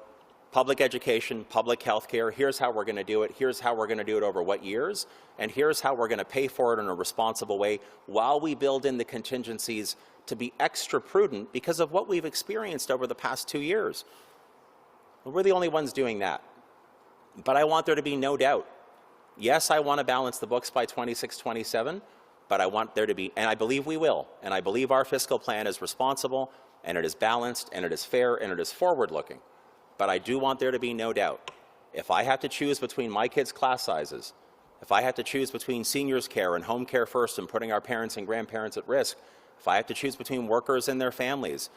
public education, public health care, here's how we're going to do it, here's how we're going to do it over what years, and here's how we're going to pay for it in a responsible way while we build in the contingencies to be extra prudent because of what we've experienced over the past 2 years. We're the only ones doing that. But I want there to be no doubt. Yes, I want to balance the books by 26-27, but I want there to be, and I believe we will, and I believe our fiscal plan is responsible, and it is balanced, and it is fair, and it is forward-looking. But I do want there to be no doubt. If I have to choose between my kids' class sizes, if I have to choose between seniors care and home care first and putting our parents and grandparents at risk, if I have to choose between workers and their families,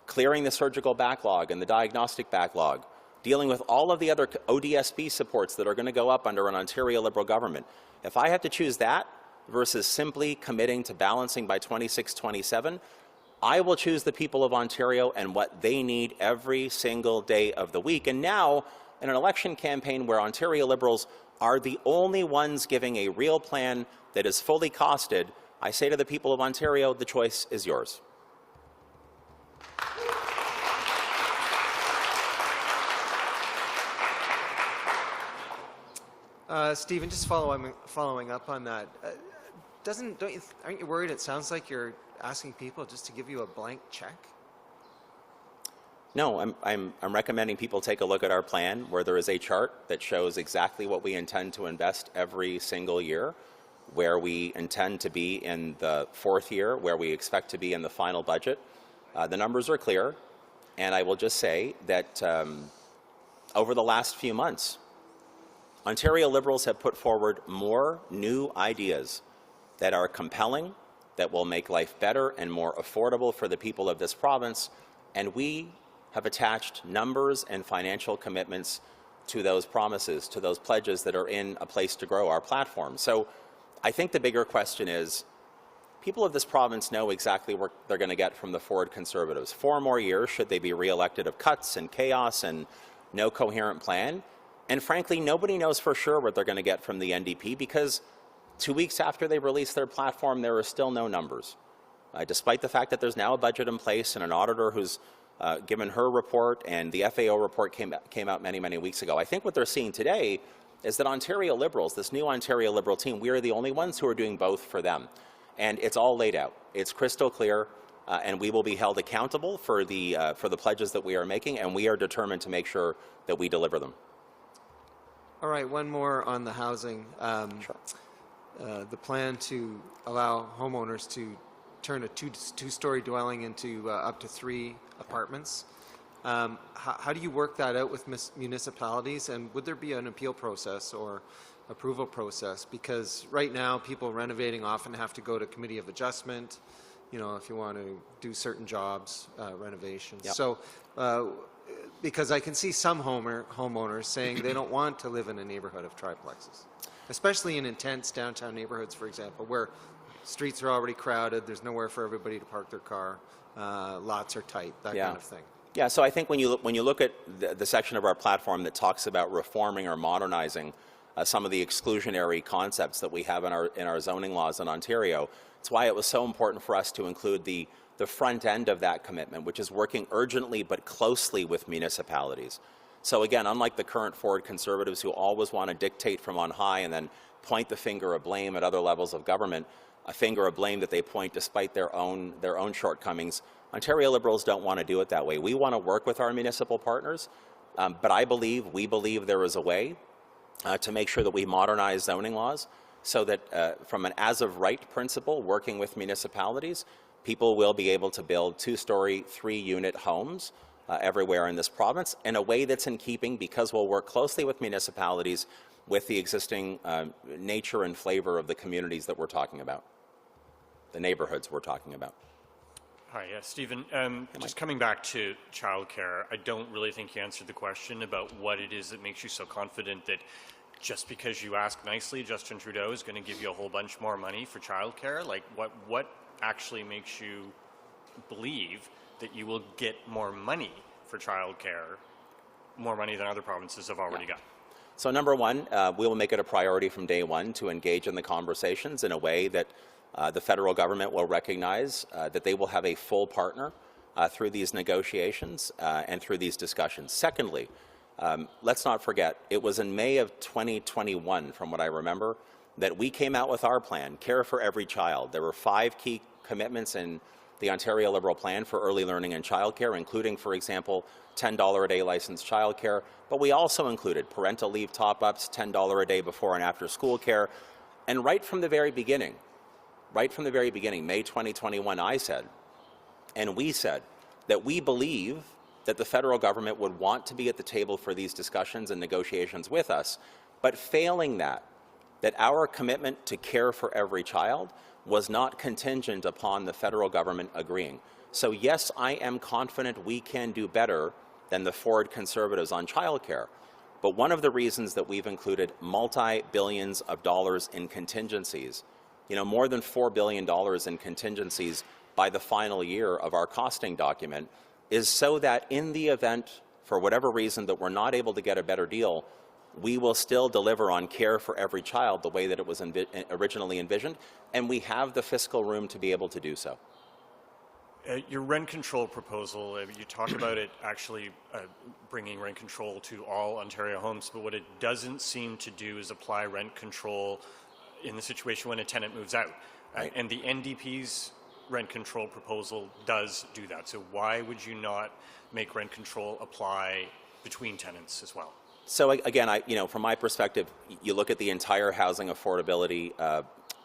clearing the surgical backlog and the diagnostic backlog, dealing with all of the other ODSP supports that are going to go up under an Ontario Liberal government, if I have to choose that versus simply committing to balancing by 26-27, I will choose the people of Ontario and what they need every single day of the week. And now, in an election campaign where Ontario Liberals are the only ones giving a real plan that is fully costed, I say to the people of Ontario, the choice is yours. Stephen, just following up on that, aren't you worried? It sounds like you're asking people just to give you a blank check. No, I'm recommending people take a look at our plan where there is a chart that shows exactly what we intend to invest every single year, where we intend to be in the fourth year, where we expect to be in the final budget. The numbers are clear, and I will just say that over the last few months, Ontario Liberals have put forward more new ideas that are compelling, that will make life better and more affordable for the people of this province, and we have attached numbers and financial commitments to those promises, to those pledges that are in a place to grow our platform. So I think the bigger question is, people of this province know exactly what they're going to get from the Ford Conservatives. 4 more years, should they be re-elected, of cuts and chaos and no coherent plan. And frankly, nobody knows for sure what they're going to get from the NDP because 2 weeks after they released their platform, there are still no numbers. Despite the fact that there's now a budget in place and an auditor who's given her report and the FAO report came out many, many weeks ago. I think what they're seeing today is that Ontario Liberals, this new Ontario Liberal team, we are the only ones who are doing both for them. And it's all laid out. It's crystal clear, and we will be held accountable for the pledges that we are making, and we are determined to make sure that we deliver them. All right, one more on the housing. Sure. The plan to allow homeowners to turn a two-story dwelling into up to 3 apartments. How do you work that out with municipalities, and would there be an appeal process or approval process? Because right now, people renovating often have to go to committee of adjustment, you know, if you want to do certain jobs, renovations. Yep. So, because I can see some homeowners saying they don't want to live in a neighborhood of triplexes. especially in intense downtown neighborhoods, for example, where streets are already crowded, there's nowhere for everybody to park their car, lots are tight, that kind of thing. Yeah, so I think when you look at the section of our platform that talks about reforming or modernizing some of the exclusionary concepts that we have in our zoning laws in Ontario, it's why it was so important for us to include the front end of that commitment, which is working urgently but closely with municipalities. So again, unlike the current Ford Conservatives who always want to dictate from on high and then point the finger of blame at other levels of government, a finger of blame that they point despite their own shortcomings, Ontario Liberals don't want to do it that way. We want to work with our municipal partners, but we believe there is a way to make sure that we modernize zoning laws so that from an as-of-right principle, working with municipalities, people will be able to build 2-story, 3-unit homes everywhere in this province in a way that's in keeping, because we'll work closely with municipalities with the existing nature and flavor of the communities that we're talking about, the neighborhoods we're talking about. Hi, Stephen. Just coming back to childcare, I don't really think you answered the question about what it is that makes you so confident that just because you ask nicely, Justin Trudeau is going to give you a whole bunch more money for childcare. Like, what actually makes you believe that you will get more money for childcare, more money than other provinces have already got? So number one, we will make it a priority from day one to engage in the conversations in a way that the federal government will recognize that they will have a full partner through these negotiations and through these discussions. Secondly, let's not forget, it was in May of 2021, from what I remember, that we came out with our plan, Care for Every Child. There were 5 key commitments in the Ontario Liberal Plan for early learning and childcare, including, for example, $10 a day licensed childcare, but we also included parental leave top-ups, $10 a day before and after school care, and right from the very beginning, May 2021, I said, and we said, that we believe that the federal government would want to be at the table for these discussions and negotiations with us, but failing that our commitment to care for every child was not contingent upon the federal government agreeing. So yes, I am confident we can do better than the Ford Conservatives on childcare. But one of the reasons that we've included multi-billions of dollars in contingencies, more than $4 billion in contingencies by the final year of our costing document, is so that in the event, for whatever reason, that we're not able to get a better deal, we will still deliver on care for every child the way that it was originally envisioned, and we have the fiscal room to be able to do so. Your rent control proposal, you talk about it actually bringing rent control to all Ontario homes, but what it doesn't seem to do is apply rent control in the situation when a tenant moves out. Right. And the NDP's rent control proposal does do that. So why would you not make rent control apply between tenants as well? So again, from my perspective, you look at the entire housing affordability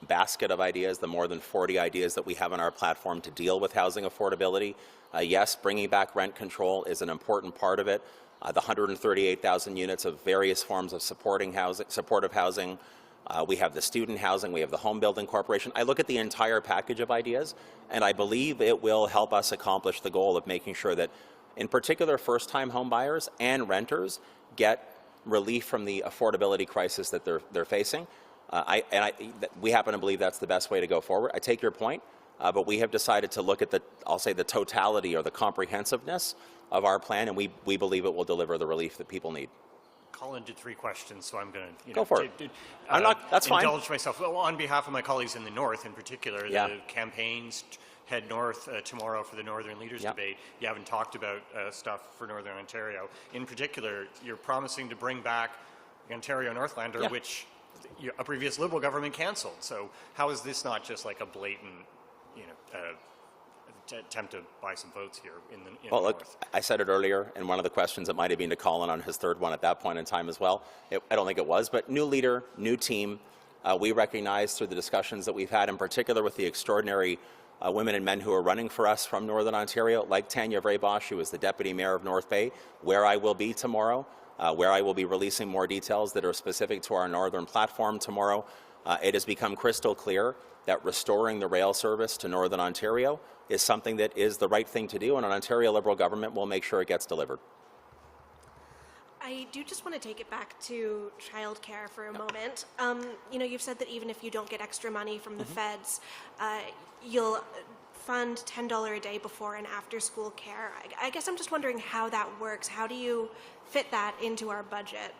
basket of ideas, the more than 40 ideas that we have on our platform to deal with housing affordability. Yes, bringing back rent control is an important part of it. The 138,000 units of various forms of supportive housing. We have the student housing. We have the Home Building Corporation. I look at the entire package of ideas, and I believe it will help us accomplish the goal of making sure that, in particular, first-time home buyers and renters get relief from the affordability crisis that they're facing. We happen to believe that's the best way to go forward. I take your point, but we have decided to look at the totality or the comprehensiveness of our plan, and we believe it will deliver the relief that people need. Colin did 3 questions, so I'm going to go for it. That's fine. Indulge myself. Well, on behalf of my colleagues in the North, in particular, the campaigns head north tomorrow for the Northern Leaders Debate. You haven't talked about stuff for Northern Ontario. In particular, you're promising to bring back the Ontario Northlander, which a previous Liberal government cancelled. So how is this not just like a blatant, attempt to buy some votes here in the Well, look, North? I said it earlier, and one of the questions, it might have been to Colin on his third one at that point in time as well. I don't think it was, but new leader, new team. We recognize through the discussions that we've had, in particular with the extraordinary women and men who are running for us from Northern Ontario, like Tanya Vraybosch, who is the Deputy Mayor of North Bay, where I will be tomorrow, where I will be releasing more details that are specific to our Northern platform tomorrow. It has become crystal clear that restoring the rail service to Northern Ontario is something that is the right thing to do, and an Ontario Liberal government will make sure it gets delivered. I do just want to take it back to childcare for a moment. You know, you've said that even if you don't get extra money from the feds, you'll fund $10 a day before and after school care. I guess I'm just wondering how that works. How do you fit that into our budget?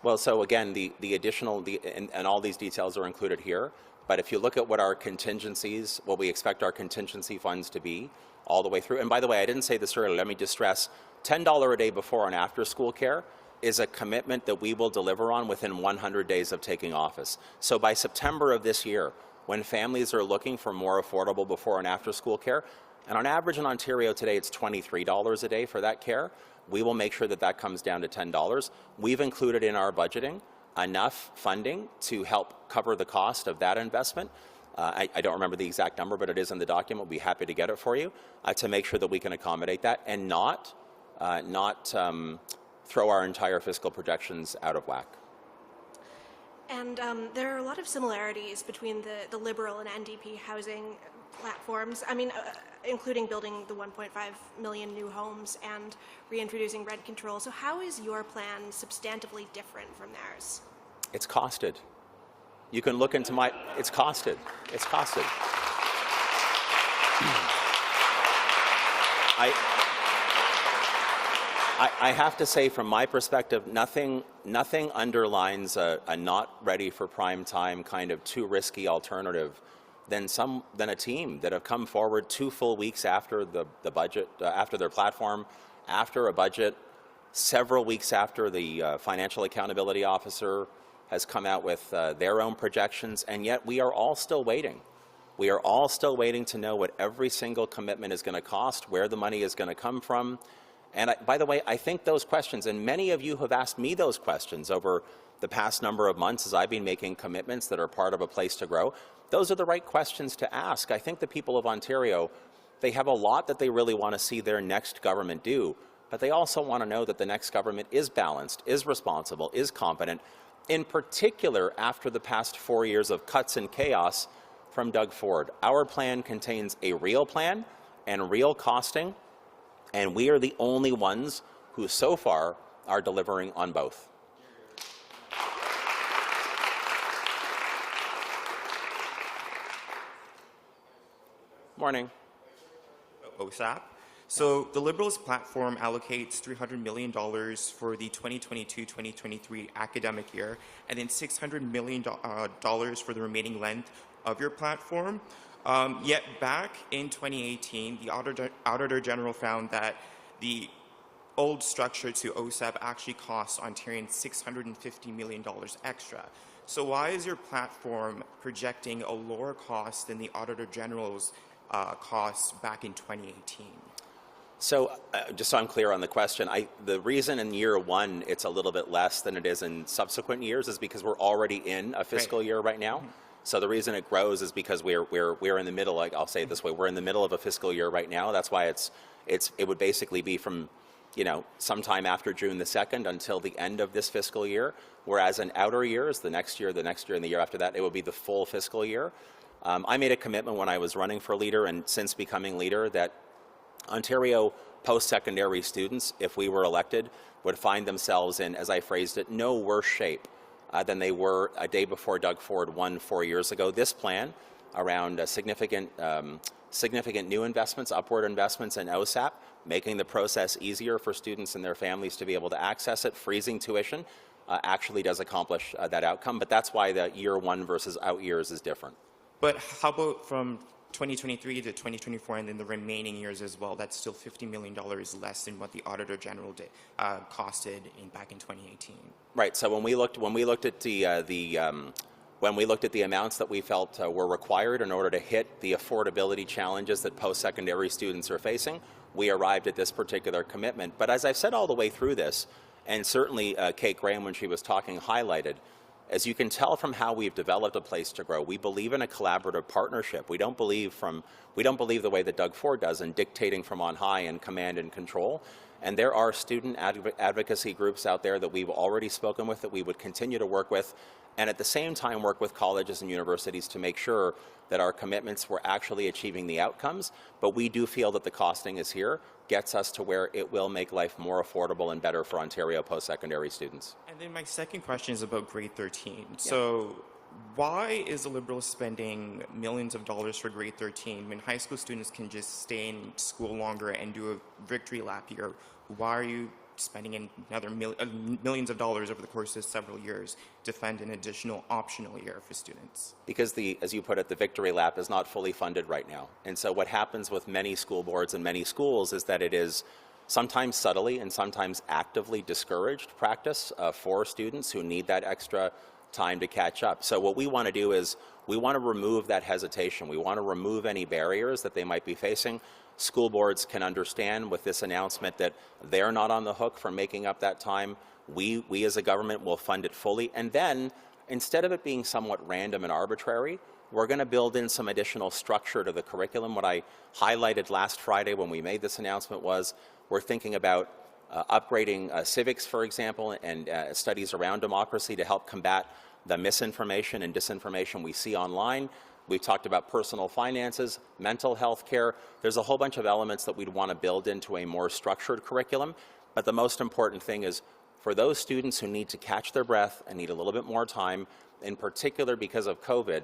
Well, so again, the additional, and all these details are included here, but if you look at what our contingencies, what we expect our contingency funds to be all the way through, and by the way, I didn't say this earlier, let me just stress, $10 a day before and after school care is a commitment that we will deliver on within 100 days of taking office. So by September of this year, when families are looking for more affordable before and after school care, and on average in Ontario today it's $23 a day for that care, we will make sure that that comes down to $10. We've included in our budgeting enough funding to help cover the cost of that investment. I don't remember the exact number, but it is in the document. We'll be happy to get it for you to make sure that we can accommodate that and not throw our entire fiscal projections out of whack. And there are a lot of similarities between the Liberal and NDP housing platforms. I mean, including building the 1.5 million new homes and reintroducing rent control. So how is your plan substantively different from theirs? It's costed. You can look into my, it's costed. It's costed. I have to say, from my perspective, nothing underlines a not ready for prime time kind of too risky alternative than a team that have come forward 2 full weeks after the budget, after their platform, after a budget, several weeks after the Financial Accountability Officer has come out with their own projections, and yet we are all still waiting. We are all still waiting to know what every single commitment is going to cost, where the money is going to come from. And by the way, I think those questions, and many of you have asked me those questions over the past number of months as I've been making commitments that are part of a place to grow, those are the right questions to ask. I think the people of Ontario, they have a lot that they really want to see their next government do, but they also want to know that the next government is balanced, is responsible, is competent, in particular after the past 4 years of cuts and chaos from Doug Ford. Our plan contains a real plan and real costing, and we are the only ones who so far are delivering on both. Morning. OSAP. So the Liberals' platform allocates $300 million for the 2022-2023 academic year, and then $600 million for the remaining length of your platform. Yet back in 2018, the Auditor General found that the old structure to OSAP actually costs Ontarians $650 million extra. So why is your platform projecting a lower cost than the Auditor General's costs back in 2018? So just so I'm clear on the question, the reason in year one it's a little bit less than it is in subsequent years is because we're already in a fiscal year right now. Mm-hmm. So the reason it grows is because we're in the middle, like I'll say it this way, we're in the middle of a fiscal year right now. That's why it would basically be from, sometime after June the 2nd until the end of this fiscal year, whereas in outer years, the next year, and the year after that, it would be the full fiscal year. I made a commitment when I was running for leader and since becoming leader that Ontario post-secondary students, if we were elected, would find themselves in, as I phrased it, no worse shape than they were a day before Doug Ford won 4 years ago. This plan around significant new investments, upward investments in OSAP, making the process easier for students and their families to be able to access it, freezing tuition, actually does accomplish that outcome. But that's why the year one versus out years is different. But how about from 2023 to 2024 and then the remaining years as well? That's still $50 million less than what the Auditor General costed back in 2018. Right. So when we looked at the amounts that we felt were required in order to hit the affordability challenges that post-secondary students are facing, we arrived at this particular commitment. But as I've said all the way through this, and certainly Kate Graham when she was talking highlighted, as you can tell from how we've developed a place to grow, we believe in a collaborative partnership. We don't believe the way that Doug Ford does in dictating from on high and command and control. And there are student advocacy groups out there that we've already spoken with, that we would continue to work with, and at the same time work with colleges and universities to make sure that our commitments were actually achieving the outcomes. But we do feel that the costing is here, gets us to where it will make life more affordable and better for Ontario post-secondary students. And then my second question is about grade 13. So why is the Liberals spending millions of dollars for grade 13 when high school students can just stay in school longer and do a victory lap year? Why are you spending another millions of dollars over the course of several years to fund an additional optional year for students? Because as you put it, the victory lap is not fully funded right now. And so what happens with many school boards and many schools is that it is sometimes subtly and sometimes actively discouraged practice for students who need that extra time to catch up. So what we want to do is we want to remove that hesitation. We want to remove any barriers that they might be facing. School boards can understand with this announcement that they're not on the hook for making up that time. We as a government will fund it fully. And then, instead of it being somewhat random and arbitrary, we're going to build in some additional structure to the curriculum. What I highlighted last Friday when we made this announcement was we're thinking about upgrading civics, for example, and studies around democracy to help combat the misinformation and disinformation we see online. We've talked about personal finances, mental health care. There's a whole bunch of elements that we'd want to build into a more structured curriculum. But the most important thing is for those students who need to catch their breath and need a little bit more time, in particular because of COVID,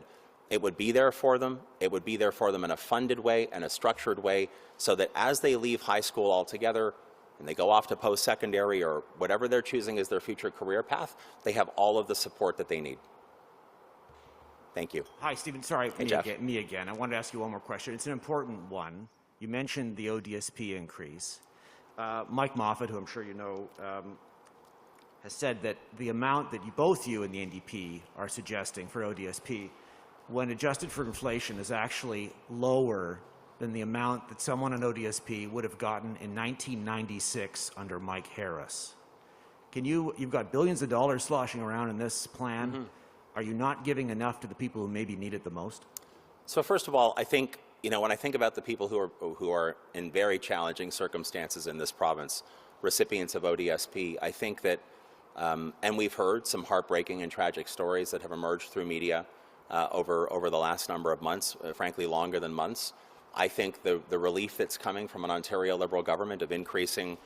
it would be there for them. It would be there for them in a funded way and a structured way so that as they leave high school altogether and they go off to post-secondary or whatever they're choosing as their future career path, they have all of the support that they need. Thank you. Hi, Stephen. Sorry, Hey, me again. I wanted to ask you one more question. It's an important one. You mentioned the ODSP increase. Mike Moffat, who I'm sure you know, has said that the amount that both you and the NDP are suggesting for ODSP, when adjusted for inflation, is actually lower than the amount that someone on ODSP would have gotten in 1996 under Mike Harris. You've got billions of dollars sloshing around in this plan. Mm-hmm. Are you not giving enough to the people who maybe need it the most? So first of all, I think, when I think about the people who are in very challenging circumstances in this province, recipients of ODSP, I think that, and we've heard some heartbreaking and tragic stories that have emerged through media over the last number of months, frankly longer than months. I think the relief that's coming from an Ontario Liberal government of increasing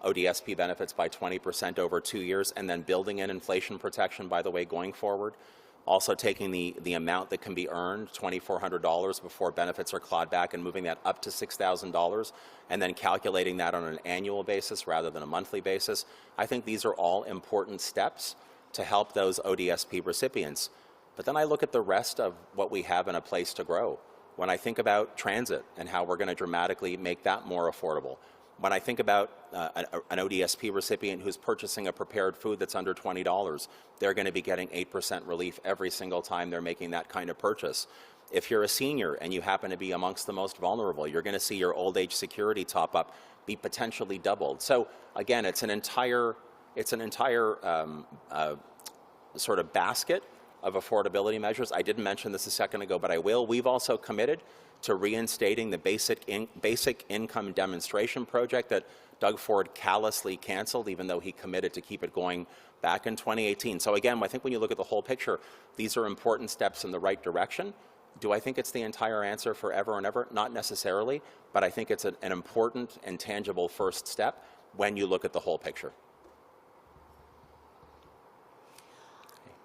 ODSP benefits by 20% over 2 years and then building in inflation protection, by the way, going forward. Also taking the amount that can be earned, $2,400 before benefits are clawed back, and moving that up to $6,000, and then calculating that on an annual basis rather than a monthly basis. I think these are all important steps to help those ODSP recipients. But then I look at the rest of what we have in a place to grow. When I think about transit and how we're going to dramatically make that more affordable. When I think about an ODSP recipient who's purchasing a prepared food that's under $20, they're going to be getting 8% relief every single time they're making that kind of purchase. If you're a senior and you happen to be amongst the most vulnerable, you're going to see your old age security top up be potentially doubled. So again, it's an entire sort of basket of affordability measures. I didn't mention this a second ago, but I will. We've also committed to reinstating the basic income demonstration project that Doug Ford callously canceled, even though he committed to keep it going back in 2018. So again, I think when you look at the whole picture, these are important steps in the right direction. Do I think it's the entire answer forever and ever? Not necessarily, but I think it's an important and tangible first step when you look at the whole picture.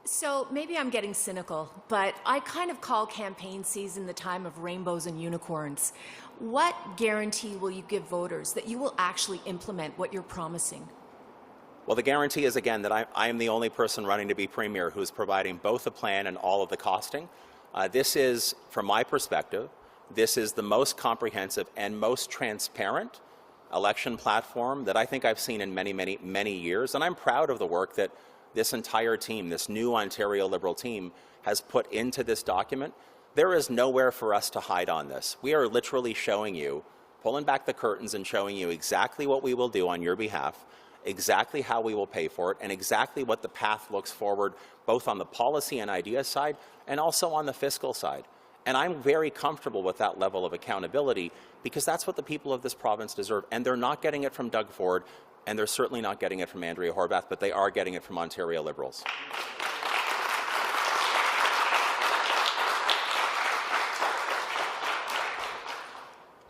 So maybe I'm getting cynical, but I kind of call campaign season the time of rainbows and unicorns. What guarantee will you give voters that you will actually implement what you're promising? Well, the guarantee is, again, that I am the only person running to be Premier who's providing both the plan and all of the costing. This is, from my perspective, this is the most comprehensive and most transparent election platform that I think I've seen in many, many, many years. And I'm proud of the work that this entire team, this new Ontario Liberal team, has put into this document. There is nowhere for us to hide on this. We are literally showing you, pulling back the curtains and showing you exactly what we will do on your behalf, exactly how we will pay for it, and exactly what the path looks forward, both on the policy and idea side, and also on the fiscal side. And I'm very comfortable with that level of accountability because that's what the people of this province deserve. And they're not getting it from Doug Ford, and they're certainly not getting it from Andrea Horwath, but they are getting it from Ontario Liberals.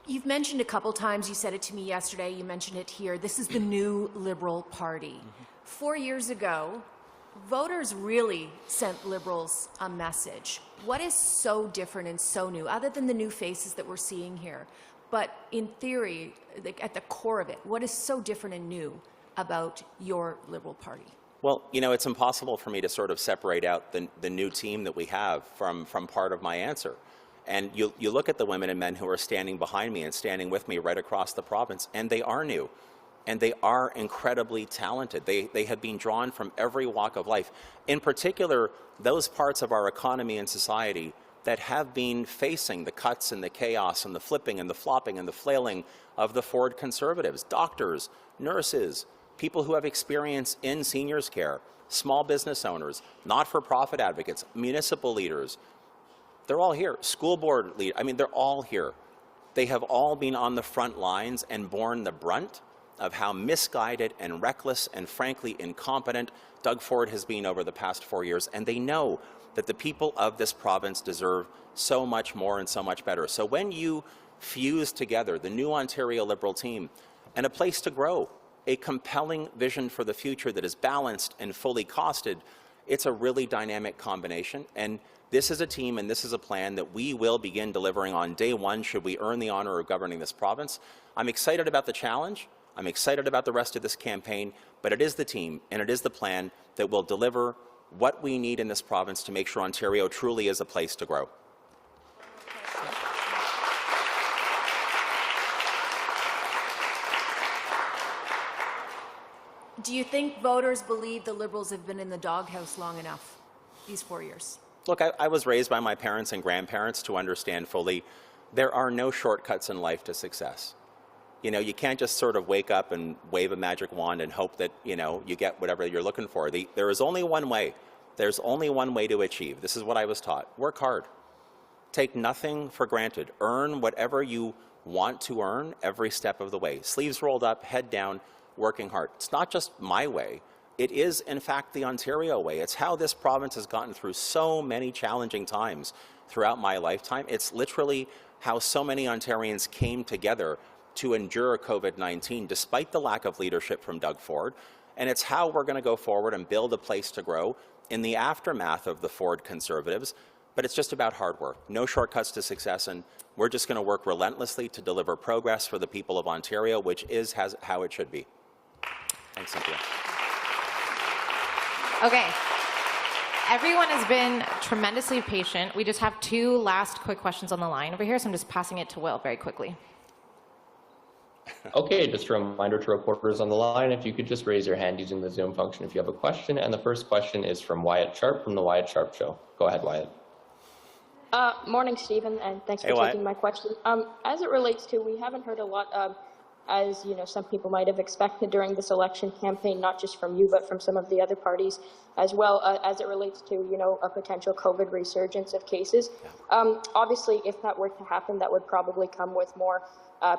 You've mentioned a couple times, you said it to me yesterday, you mentioned it here, this is the new Liberal Party. 4 years ago, voters really sent Liberals a message. What is so different and so new, other than the new faces that we're seeing here? But in theory, at the core of it, what is so different and new about your Liberal Party? Well, you know, it's impossible for me to sort of separate out the new team that we have from part of my answer. And you look at the women and men who are standing behind me and standing with me right across the province, and they are new. And they are incredibly talented. They have been drawn from every walk of life. In particular, those parts of our economy and society that have been facing the cuts and the chaos and the flipping and the flopping and the flailing of the Ford Conservatives. Doctors, nurses, people who have experience in seniors care, small business owners, not-for-profit advocates, municipal leaders. They're all here. School board leaders, I mean, they're all here. They have all been on the front lines and borne the brunt of how misguided and reckless and frankly incompetent Doug Ford has been over the past 4 years. And they know that the people of this province deserve so much more and so much better. So when you fuse together the new Ontario Liberal team and a place to grow, a compelling vision for the future that is balanced and fully costed, it's a really dynamic combination. And this is a team and this is a plan that we will begin delivering on day one should we earn the honor of governing this province. I'm excited about the challenge. I'm excited about the rest of this campaign, but it is the team and it is the plan that will deliver what we need in this province to make sure Ontario truly is a place to grow. Do you think voters believe the Liberals have been in the doghouse long enough, these 4 years? Look, I was raised by my parents and grandparents to understand fully there are no shortcuts in life to success. You know, you can't just sort of wake up and wave a magic wand and hope that, you know, you get whatever you're looking for. There is only one way. There's only one way to achieve. This is what I was taught. Work hard. Take nothing for granted. Earn whatever you want to earn every step of the way. Sleeves rolled up, head down, working hard. It's not just my way. It is, in fact, the Ontario way. It's how this province has gotten through so many challenging times throughout my lifetime. It's literally how so many Ontarians came together to endure COVID-19 despite the lack of leadership from Doug Ford. And it's how we're going to go forward and build a place to grow in the aftermath of the Ford Conservatives. But it's just about hard work. No shortcuts to success. And we're just going to work relentlessly to deliver progress for the people of Ontario, which is how it should be. Thanks, Cynthia. Okay. Everyone has been tremendously patient. We just have two last quick questions on the line over here, so I'm just passing it to Will very quickly. Okay, just a reminder to reporters on the line, if you could just raise your hand using the Zoom function if you have a question. And the first question is from Wyatt Sharp from The Wyatt Sharp Show. Go ahead, Wyatt. Morning, Stephen, and thanks for taking my question. As it relates to, we haven't heard a lot, as you know, some people might have expected during this election campaign, not just from you, but from some of the other parties as well, as it relates to, you know, a potential COVID resurgence of cases. Obviously, if that were to happen, that would probably come with more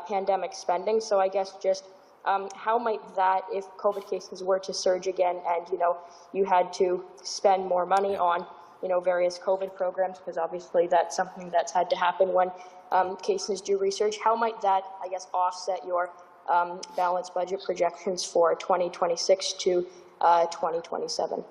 pandemic spending. So I guess just how might that, if COVID cases were to surge again and, you know, you had to spend more money on, you know, various COVID programs, because obviously that's something that's had to happen when cases do resurge, how might that, I guess, offset your balanced budget projections for 2026 to 2027?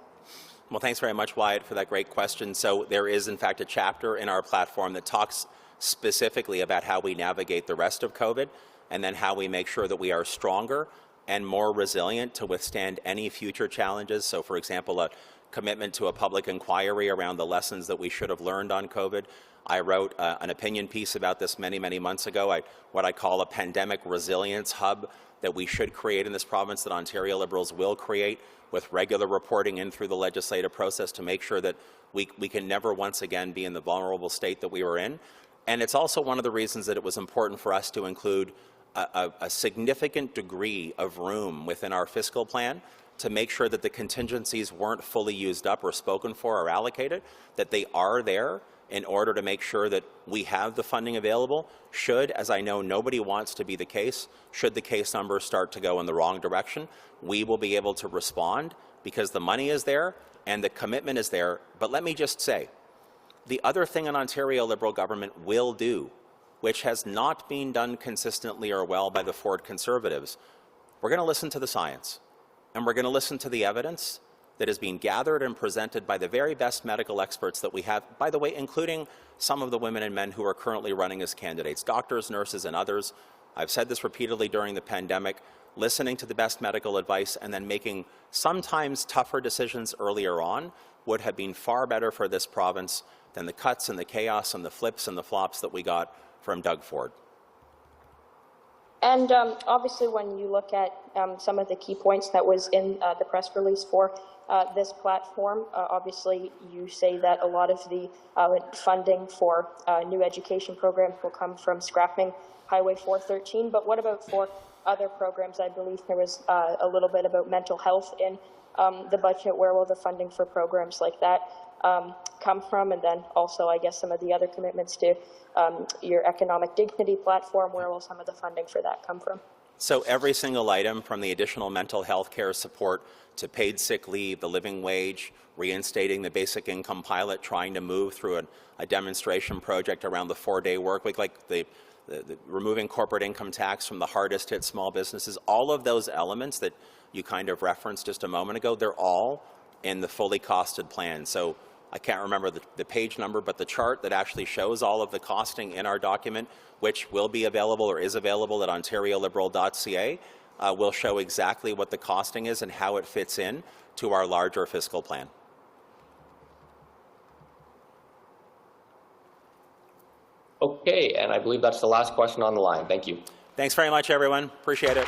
Well, thanks very much, Wyatt, for that great question. So there is, in fact, a chapter in our platform that talks specifically about how we navigate the rest of COVID and then how we make sure that we are stronger and more resilient to withstand any future challenges. So, for example, a commitment to a public inquiry around the lessons that we should have learned on COVID. I wrote an opinion piece about this many, many months ago, what I call a pandemic resilience hub that we should create in this province, that Ontario Liberals will create, with regular reporting in through the legislative process to make sure that we can never once again be in the vulnerable state that we were in. And it's also one of the reasons that it was important for us to include a significant degree of room within our fiscal plan to make sure that the contingencies weren't fully used up or spoken for or allocated, that they are there in order to make sure that we have the funding available should, as I know nobody wants to be the case, should the case numbers start to go in the wrong direction, we will be able to respond because the money is there and the commitment is there. But let me just say, the other thing an Ontario Liberal government will do, which has not been done consistently or well by the Ford Conservatives, we're going to listen to the science and we're going to listen to the evidence that is being gathered and presented by the very best medical experts that we have, by the way, including some of the women and men who are currently running as candidates, doctors, nurses, and others. I've said this repeatedly during the pandemic, listening to the best medical advice and then making sometimes tougher decisions earlier on would have been far better for this province than the cuts and the chaos and the flips and the flops that we got from Doug Ford. And obviously, when you look at some of the key points that was in the press release for this platform, obviously you say that a lot of the funding for new education programs will come from scrapping Highway 413. But what about for other programs? I believe there was a little bit about mental health in the budget. Where will the funding for programs like that come from? And then also, I guess, some of the other commitments to your economic dignity platform, where will some of the funding for that come from? So every single item, from the additional mental health care support to paid sick leave, the living wage, reinstating the basic income pilot, trying to move through a demonstration project around the 4-day work week, like the removing corporate income tax from the hardest hit small businesses, all of those elements that you kind of referenced just a moment ago, they're all in the fully costed plan. So I can't remember the page number, but the chart that actually shows all of the costing in our document, which will be available or is available at ontarioliberal.ca, will show exactly what the costing is and how it fits in to our larger fiscal plan. Okay, and I believe that's the last question on the line. Thank you. Thanks very much, everyone. Appreciate it.